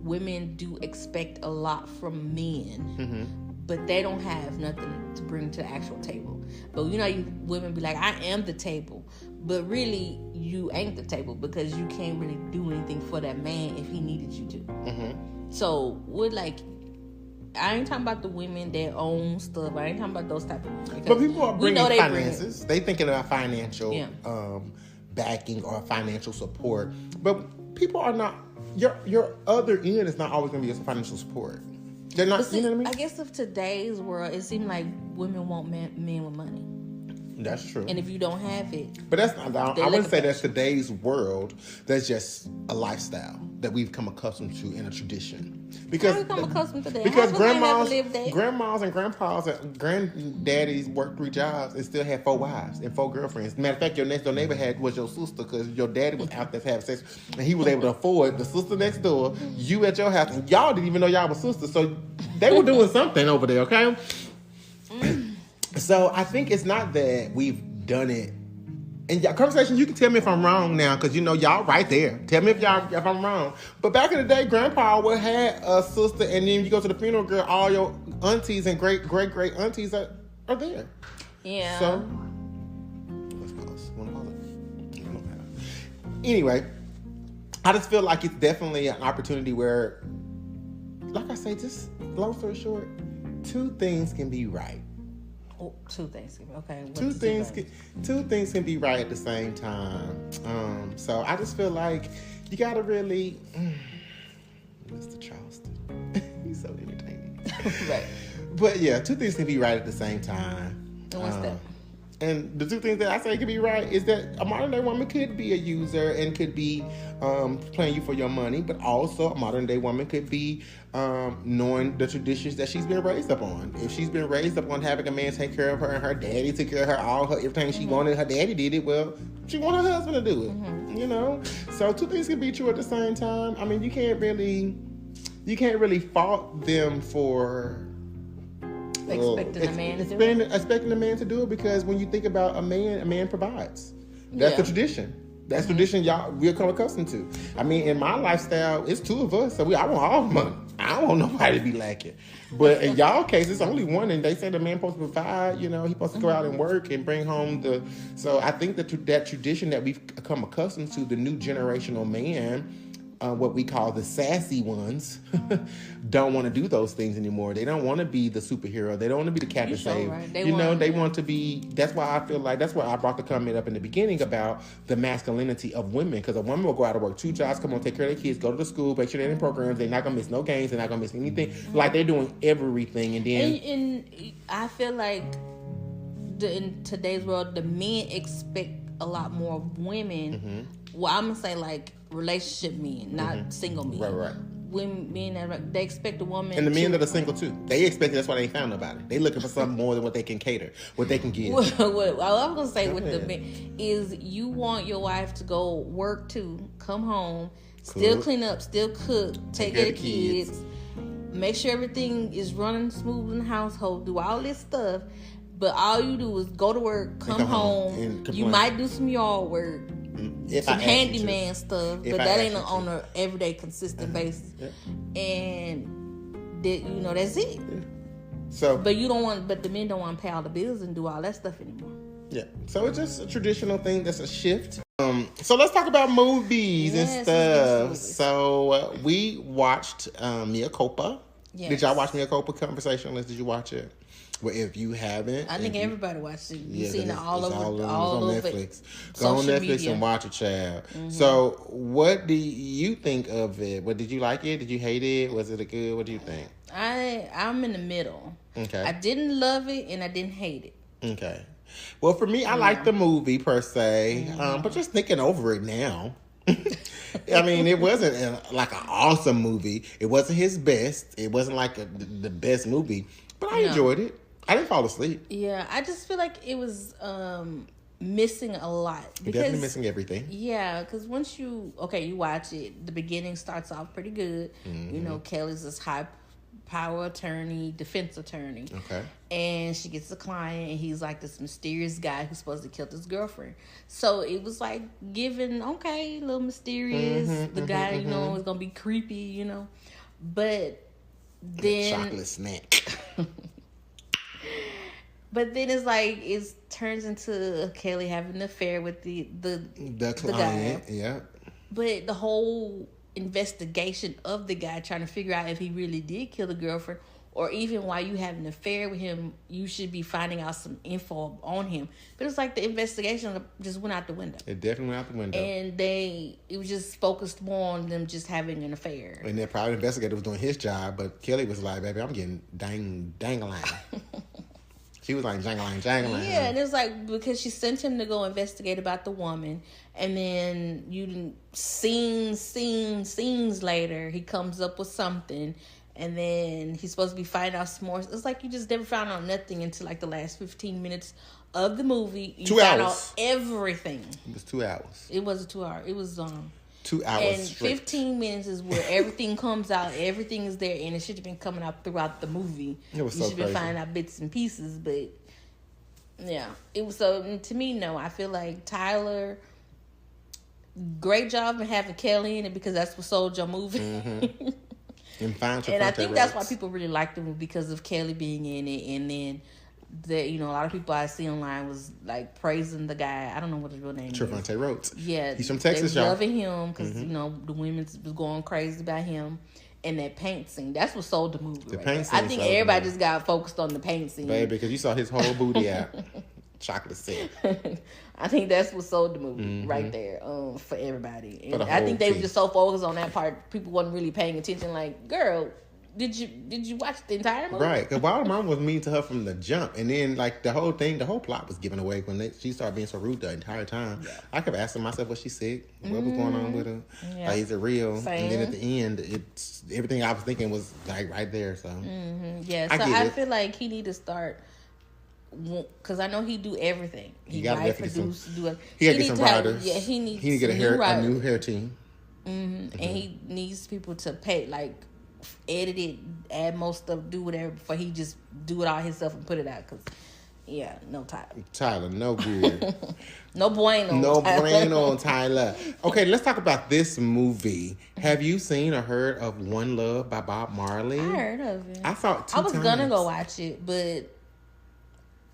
women do expect a lot from men, but they don't have nothing to bring to the actual table. But women be like, I am the table, but really you ain't the table because you can't really do anything for that man if he needed you to. So I ain't talking about the women that own stuff. I ain't talking about those type of. But people are bringing finances. They thinking about financial backing or financial support. But people are not. Your other end is not always going to be a financial support. They're not. You know what I mean? I guess of today's world, it seems like women want men with money. That's true. And if you don't have it, but that's not. I wouldn't say that's today's world. That's just a lifestyle that we've come accustomed to in a tradition. Because I've become accustomed to that. Because grandmas and grandpas and granddaddies worked 3 jobs and still had 4 wives and 4 girlfriends. Matter of fact, your next door neighbor was your sister because your daddy was out there having sex and he was able to afford the sister next door, you at your house, and y'all didn't even know y'all were sisters. So they were doing something over there, okay? So I think it's not that we've done it. In y'all conversation, you can tell me if I'm wrong now, because y'all right there. Tell me if I'm wrong. But back in the day, Grandpa would have a sister, and then you go to the funeral, girl, all your aunties and great aunties are there. Yeah. So let's pause. Want to pause it? Anyway, I just feel like it's definitely an opportunity where, like I say, just long story short, 2 things can be right. Oh, 2 things. Okay. Two things can be right at the same time. So I just feel like you gotta really, Mr. Charleston, he's so entertaining. Right. But yeah, 2 things can be right at the same time. And what's that? And the 2 things that I say can be right is that a modern day woman could be a user and could be playing you for your money, but also a modern day woman could be knowing the traditions that she's been raised up on. If she's been raised up on having a man take care of her and her daddy took care of her, everything she wanted, her daddy did it, well, she want her husband to do it. So 2 things can be true at the same time. I mean, you can't really fault them for expecting a man to do it, because when you think about a man provides. That's the tradition. That's tradition we're come accustomed to. I mean, in my lifestyle, it's 2 of us, so I want all the money. I don't want nobody to be lacking. But in y'all case, it's only one, and they say the man supposed to provide. He's supposed to go out and work and bring home So I think that tradition that we've come accustomed to, the new generational man, what we call the sassy ones, don't want to do those things anymore. They don't want to be the superhero. They don't want to be the Captain Save. Right. They want to be. That's why I feel like that's why I brought the comment up in the beginning about the masculinity of women. Because a woman will go out to work 2 jobs, come on, take care of their kids, go to the school, make sure they're in programs. They're not gonna miss no games. They're not gonna miss anything. Like they're doing everything. And then and I feel like in today's world, the men expect a lot more of women. Well, I'm gonna say like relationship men, not single men. Right. Women, men, they expect a woman. And the men that are single too, they expect it. That's why they ain't found nobody. They looking for something more than what they can cater, what they can give. What I was gonna say with the men is, you want your wife to go work too, come home, still clean up, still cook, take care of the kids, make sure everything is running smooth in the household, do all this stuff. But all you do is go to work, come home. You might do some yard work, some handyman stuff, but that ain't on an everyday, consistent basis. Yeah. And that's it. So, but the men don't want to pay all the bills and do all that stuff anymore. Yeah. So it's just a traditional thing. That's a shift. So let's talk about movies and stuff. So we watched Mea Culpa. Yes. Did y'all watch Mea Culpa? Conversationalist, did you watch it? Well, if you haven't, I think everybody watched it. You've seen it all over Netflix. Go on Netflix media. And watch it, child. Mm-hmm. So, what do you think of it? What did you like it? Did you hate it? Was it a good? What do you think? I'm in the middle. Okay. I didn't love it and I didn't hate it. Okay. Well, for me, I liked the movie per se, but just thinking over it now. I mean, it wasn't like an awesome movie. It wasn't his best. It wasn't like the best movie, but I enjoyed it. I didn't fall asleep. Yeah, I just feel like it was missing a lot. Definitely missing everything. Yeah, because once you watch it, the beginning starts off pretty good. Mm-hmm. Kelly's this high power attorney, defense attorney. Okay. And she gets a client, and he's like this mysterious guy who's supposed to kill his girlfriend. So it was like giving, a little mysterious. The guy, is going to be creepy, But then... chocolate snack. But then it's like it turns into Kelly having an affair with the client. Guy. Yeah. But the whole investigation of the guy trying to figure out if he really did kill the girlfriend, or even while you have an affair with him, you should be finding out some info on him. But it's like the investigation just went out the window. It definitely went out the window. And it was just focused more on them just having an affair. And that private investigator was doing his job, but Kelly was like, baby, I'm getting dangling. She was like jangling. Yeah, and it was like because she sent him to go investigate about the woman, and then scenes later, he comes up with something, and then he's supposed to be finding out some more. It's like you just never found out nothing until like the last 15 minutes of the movie. You 2 hours. Found out everything. It was 2 hours. It was a 2 hour. It was 2 hours and straight. 15 minutes is where everything comes out. Everything is there, and it should have been coming out throughout the movie. It was you so should crazy. Been finding out bits and pieces, but yeah, it was so. To me, no, I feel like Tyler. Great job in having Kelly in it because that's what sold your movie. Mm-hmm. And I think that's why people really liked the movie because of Kelly being in it, and then. That a lot of people I see online was like praising the guy. I don't know what his real name is. Trevante Rhodes. Yeah, he's from Texas, they y'all. Loving him because the women was going crazy about him, and that paint scene. That's what sold the movie. The paint scene. I think everybody just got focused on the paint scene, baby, because you saw his whole booty out. Chocolate set. I think that's what sold the movie right there for everybody. And I think they were just so focused on that part, people wasn't really paying attention. Like, girl. Did you watch the entire movie? Right, because Wild Mom was mean to her from the jump, and then like the whole plot was given away when she started being so rude the entire time. Yeah. I kept asking myself, was she sick? What was going on with her? Yeah. Like, is it real? Same. And then at the end, it's everything I was thinking was like right there. So yeah, so I feel like he need to start. Because I know he do everything. He write, produce, do it. He got to get some writers. Yeah, he needs to get a new hair team. And he needs people to pay edit it, add more stuff, do whatever before he just do it all himself and put it out. Cause no Tyler, no good. No bueno. No bueno on Tyler. Okay, let's talk about this movie. Have you seen or heard of One Love by Bob Marley? I heard of it. I thought I was gonna go watch it, but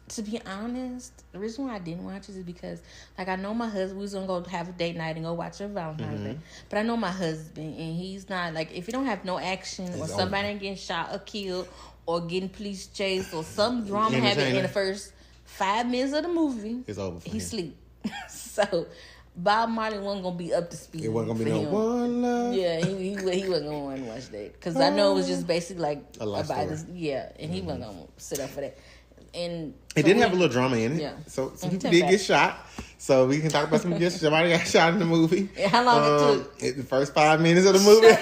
to be honest, the reason why I didn't watch it is because, I know my husband, we was going to go have a date night and go watch a Valentine's Day. But I know my husband, and he's not, if you don't have no action or somebody getting shot or killed or getting police chased or some drama happening in the first 5 minutes of the movie, it's over for he him. Sleep. So, Bob Marley wasn't going to be up to speed. It wasn't going to be no One Love. Yeah, he wasn't going to watch that. Because I know it was just basically a life story. Yeah, and he wasn't going to sit up for that. And it did have a little drama in it. Yeah. So some people did get shot. So we can talk about somebody got shot in the movie. Yeah, how long it took? The first 5 minutes of the movie.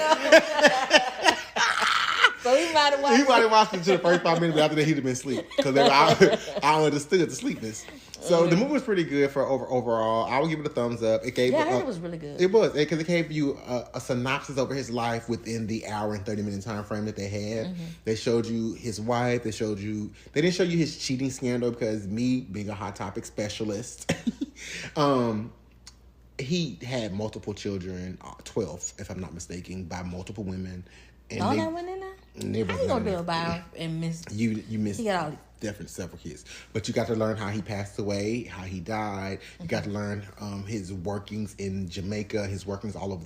So he might have watched it. He might have watched it to the first 5 minutes, but after that he'd have been asleep. Because I understood the sleepness. So the movie was pretty good for overall. I would give it a thumbs up. It gave I heard it was really good. It was because it gave you a synopsis over his life within the hour and 30-minute time frame that they had. Mm-hmm. They showed you his wife. They didn't show you his cheating scandal because me being a Hot Topic specialist, he had multiple children, 12 if I'm not mistaken, by multiple women. And all that went in there. How you gonna do about and miss? You missed. He got all different several kids, but you got to learn how he passed away, how he died. You got to learn his workings in Jamaica, his workings all over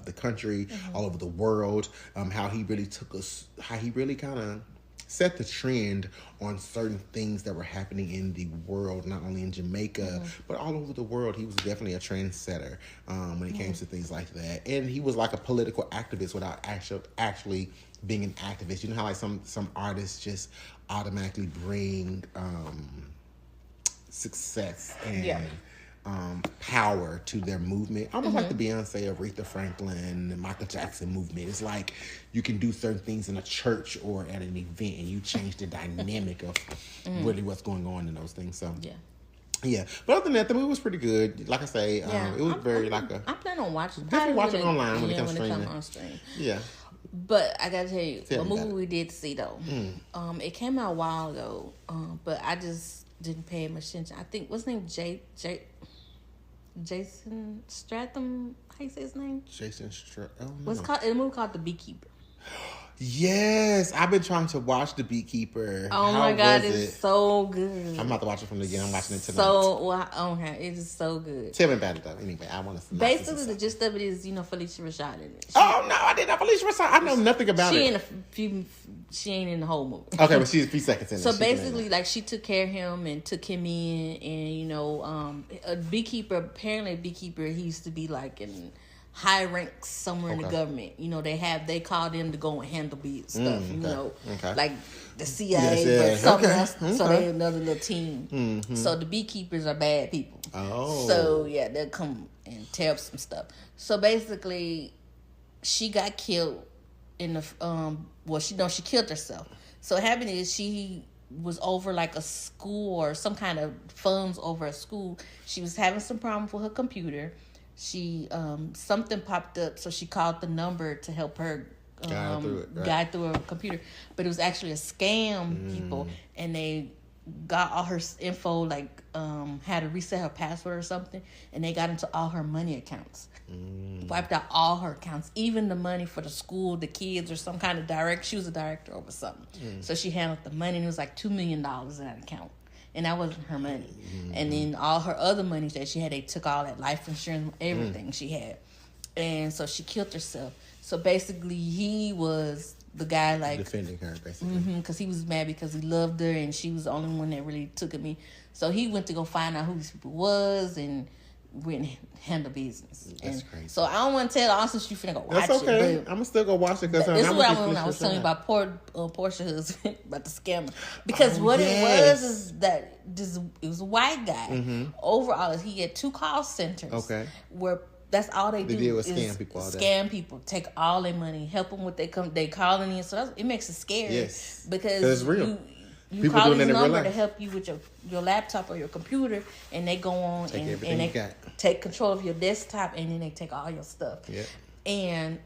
the country, all over the world. How he really took us, how he really kind of set the trend on certain things that were happening in the world, not only in Jamaica, but all over the world. He was definitely a trendsetter when it came to things like that. And he was like a political activist without actually being an activist. You know how like some artists just automatically bring success and power to their movement, almost like the Beyonce, Aretha Franklin, Michael Jackson movement. It's like you can do certain things in a church or at an event, and you change the dynamic of really what's going on in those things. So yeah. But other than that, the movie was pretty good. Like I say, it was I plan on watching. Definitely watch it online when it comes on stream. Yeah. But I gotta tell you, a movie we did see though. It came out a while ago, but I just didn't pay much attention. I think what's his name, Jason Stratham. How you say his name? Jason Stratham. What's called a movie called The Beekeeper. Yes, I've been trying to watch The Beekeeper. Oh my God, it's so good. I'm about to watch it from the beginning. I'm watching it tonight. It is so good. Tell me about it though. Anyway, I want to. Basically, the gist of it is, Felicia Rashad in it. I didn't know Felicia Rashad. I know nothing about it. She ain't in the whole movie. Okay, but she's a few seconds in. So basically, like she took care of him and took him in, and a beekeeper. Apparently, a beekeeper. He used to be like in high ranks somewhere in the government. They call them to go and handle stuff. Like the CIA, but something else. So they another little team. So the beekeepers are bad people. Oh. So yeah, they'll come and tear up some stuff. So basically, she got killed in the she killed herself. So what happened is she was over like a school or some kind of funds over a school. She was having some problem with her computer. She something popped up, so she called the number to help her guide through her computer, but it was actually a scam people, and they got all her info, like had to reset her password or something, and they got into all her money accounts, wiped out all her accounts, even the money for the school, the kids, or some kind of she was a director over something, so she handled the money, and it was like $2 million in that account. And that wasn't her money. And then all her other money that she had, they took all that life insurance, everything she had. And so she killed herself. So basically, he was the guy like defending her, basically. Because he was mad because he loved her and she was the only one that really took me. So he went to go find out who these people was and went and handle business. That's crazy. So I don't want to tell also you finna go watch it. That's okay. I'm gonna still go watch it because this is what I was telling you about Portia husband, about the scammer. Because it was is that it was a white guy. Overall, he had 2 call centers. Okay. Where that's all they do. Deal with scam people all day. Scam people, take all their money, help them with they calling in. So it makes it scary. Yes. Because it's real. You call this number to help you with your laptop or your computer, and they go on and they take control of your desktop, and then they take all your stuff. Yeah. And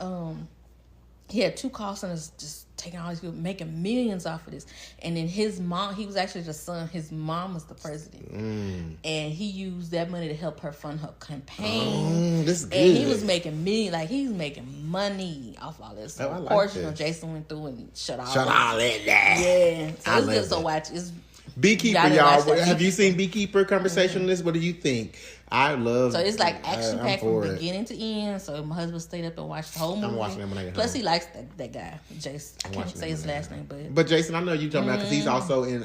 he had 2 call centers just taking all these people, making millions off of this. And then his mom, he was actually the son. His mom was the president, and he used that money to help her fund her campaign. This is good. And he was making he's making money off all this. So of course, Jason went through and shut all that down. Yeah, so it's good to watch. It's Beekeeper, y'all. Have you seen Beekeeper? Conversationalist? What do you think? I love. So it's like action packed from beginning to end. So my husband stayed up and watched the whole movie. I'm watching him when I get home. Plus he likes that guy, Jason. I can't say his last name, but Jason, I know you talking about because he's also in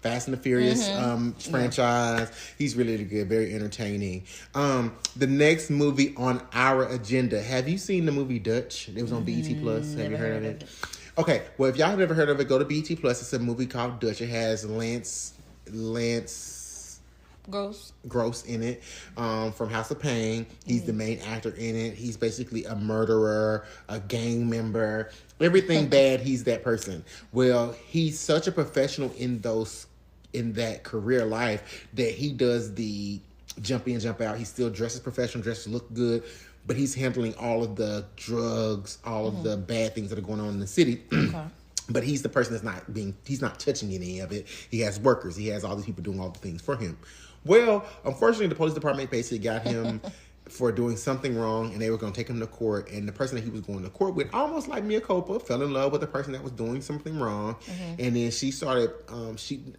Fast and the Furious franchise. He's really good, very entertaining. The next movie on our agenda. Have you seen the movie Dutch? It was on BET Plus. Have you heard of it? Okay, well, if y'all have never heard of it, go to BET Plus. It's a movie called Dutch. It has Lance Gross in it, from House of Pain. He's the main actor in it. He's basically a murderer, a gang member, everything bad. He's that person. Well, he's such a professional in in that career life that he does the jump in, jump out. He still dresses professional, dresses look good, but he's handling all of the drugs, all of the bad things that are going on in the city. Okay. But he's the person he's not touching any of it. He has workers. He has all these people doing all the things for him. Well, unfortunately, the police department basically got him for doing something wrong, and they were going to take him to court. And the person that he was going to court with, almost like Mia Culpa, fell in love with the person that was doing something wrong. And then she started,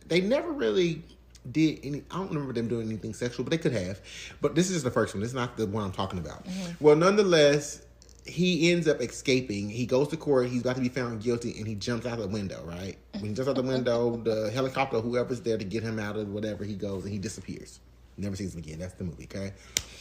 they never really did any, I don't remember them doing anything sexual, but they could have. But this is the first one. This is not the one I'm talking about. Well, nonetheless, he ends up escaping. He goes to court. He's about to be found guilty, and he jumps out the window, right? When he jumps out the window, the helicopter, whoever's there to get him out of whatever, he goes, and he disappears. Never sees him again. That's the movie, okay?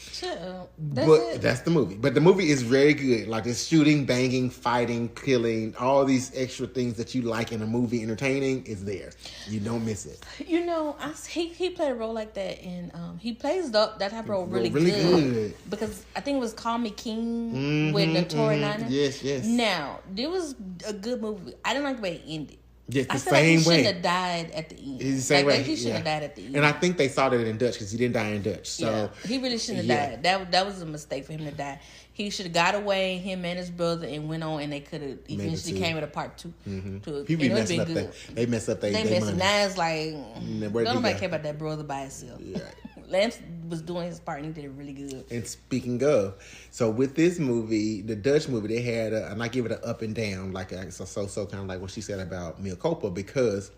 Shut up. That's the movie. But the movie is very good. Like, it's shooting, banging, fighting, killing, all these extra things that you like in a movie, entertaining, is there. You don't miss it. You know, he played a role like that, and he plays that type of role really good. Because I think it was Call Me King with Notori Niner. Yes. Now, it was a good movie. I didn't like the way it ended. Just I the feel like he same way. shouldn't have died at the end. It's the same way. He shouldn't have died at the end. And I think they saw that in Dutch because he didn't die in Dutch. So he really shouldn't have died. That was a mistake for him to die. He should have got away, him and his brother, and went on, and they could have eventually came with a part 2. People messing up. They mess up their money. Now it's like, nobody care about that brother by himself. Yeah. Lance was doing his part, and he did it really good. And speaking of, so with this movie, the Dutch movie, they had, and I give it an up and down, like so kind of like what she said about Mia Culpa, because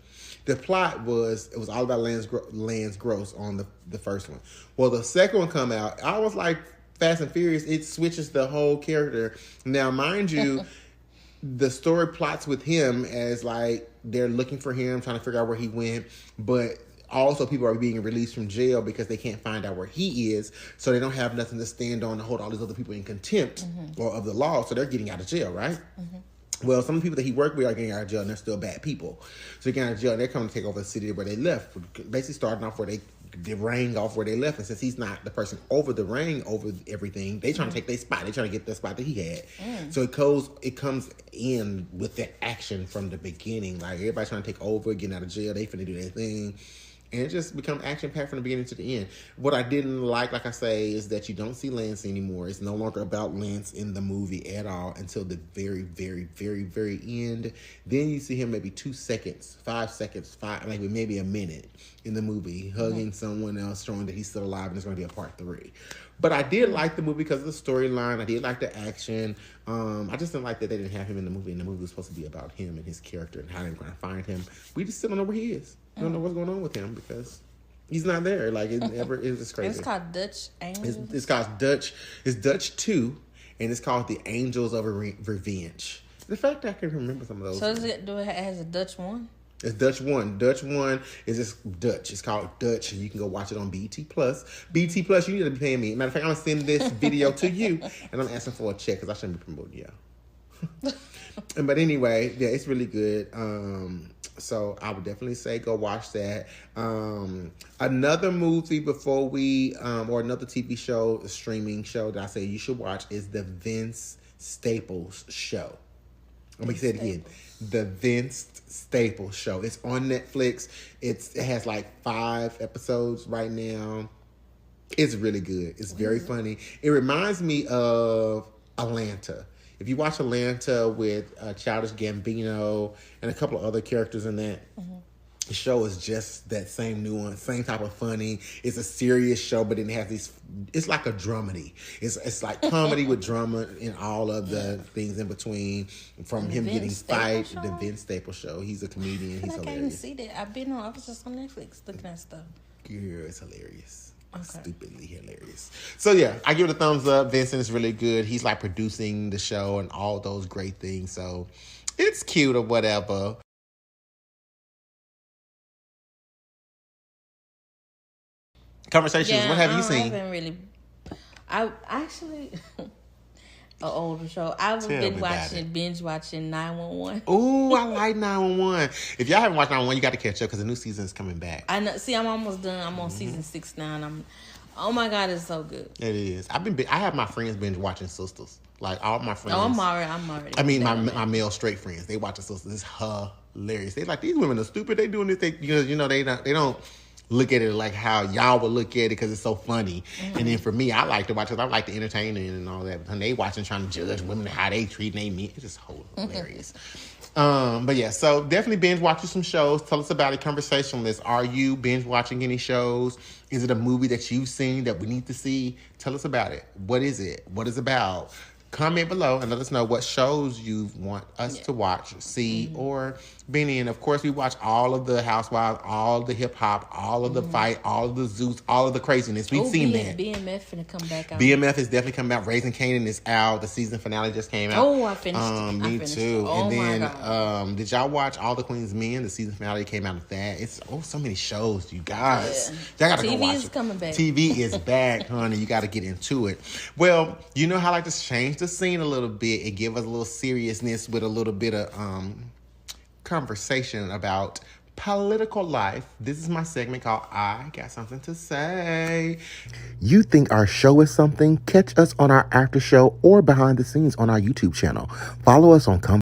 the plot was, it was all about Lance Gross on the first one. Well, the second one come out, I was like, Fast and Furious, it switches the whole character. Now, mind you, the story plots with him as like they're looking for him, trying to figure out where he went, but also people are being released from jail because they can't find out where he is, so they don't have nothing to stand on to hold all these other people in contempt or of the law, so they're getting out of jail, right? Well, some of the people that he worked with are getting out of jail, and they're still bad people. So they're getting out of jail, and they're coming to take over the city where they left, basically starting off where they rang off where they left. And since he's not the person over the ring, over everything, they trying to take their spot. They trying to get the spot that he had. So it comes in with that action from the beginning. Like, everybody trying to take over, getting out of jail, they finna do their thing. And it just becomes action-packed from the beginning to the end. What I didn't like I say, is that you don't see Lance anymore. It's no longer about Lance in the movie at all until the very, very, very, very end. Then you see him maybe 2 seconds, 5 seconds, like maybe a minute in the movie, hugging someone else, showing that he's still alive, and there's going to be a part 3. But I did like the movie because of the storyline. I did like the action. I just didn't like that they didn't have him in the movie, and the movie was supposed to be about him and his character and how they're going to find him. We just still don't know where he is. I don't know what's going on with him because he's not there. Like, it was crazy. It's called Dutch Angels. It's called Dutch. It's Dutch 2, and it's called The Angels of Revenge. The fact that I can remember some of those. So it has a Dutch 1? It's Dutch 1. Dutch 1 is just Dutch. It's called Dutch, and you can go watch it on BT Plus. BT Plus, you need to be paying me. Matter of fact, I'm going to send this video to you, and I'm asking for a check because I shouldn't be promoting y'all. But anyway, yeah, it's really good. So I would definitely say go watch that. Another movie before we, or another TV show, a streaming show that I say you should watch is the Vince Staples Show. I'm going to say it again. The Vince Staples Show. It's on Netflix. It has like 5 episodes right now. It's really good. It's very funny. It reminds me of Atlanta. If you watch Atlanta with Childish Gambino and a couple of other characters in that, the show is just that same nuance, same type of funny. It's a serious show, but then it has these, it's like a dramedy. It's like comedy with drama and all of the things in between, from him getting fight, the Vince Staples Show. He's a comedian. He's hilarious. I didn't see that. I was just on Netflix looking at stuff. Girl, it's hilarious. Okay. Stupidly hilarious. So yeah, I give it a thumbs up. Vincent is really good. He's like producing the show and all those great things. So it's cute or whatever. Conversations. What have you seen? I haven't really. I actually an older show. I've been binge watching 911. Ooh, I like 911. If y'all haven't watched 911, you got to catch up because the new season is coming back. I know. See, I'm almost done. I'm on season 6 now. And oh my God, it's so good. It is. I have my friends binge watching Sisters. Like all my friends. Oh, I'm already. I mean, my male straight friends, they watch this. This is hilarious. They like, these women are stupid. They doing this. They don't look at it like how y'all would look at it because it's so funny. Mm-hmm. And then for me, I like to watch it. I like the entertainment and all that. And they watching, trying to judge women how they treat and they meet. It's just hilarious. But yeah, so definitely binge watching some shows. Tell us about it. Conversationalist. Are you binge watching any shows? Is it a movie that you've seen that we need to see? Tell us about it. What is it? What is it about? Comment below and let us know what shows you want us to watch, see, or be in. Of course, we watch all of the Housewives, all the hip hop, all of the fight, all of the Zeus, all of the craziness. We've seen that. BMF finna come back out. BMF is definitely coming out. Raising Kanan is out. The season finale just came out. Oh, I finished it. Me too. Oh, and then, my God. did y'all watch All the Queen's Men? The season finale came out of that. It's so many shows, you guys. Y'all gotta go watch it. TV is coming back. TV is back, honey. You got to get into it. Well, you know how I like to change the scene a little bit and give us a little seriousness with a little bit of conversation about political life. This is my segment called I Got Something to Say. You think our show is something? Catch us on our after show or behind the scenes on our YouTube channel. Follow us on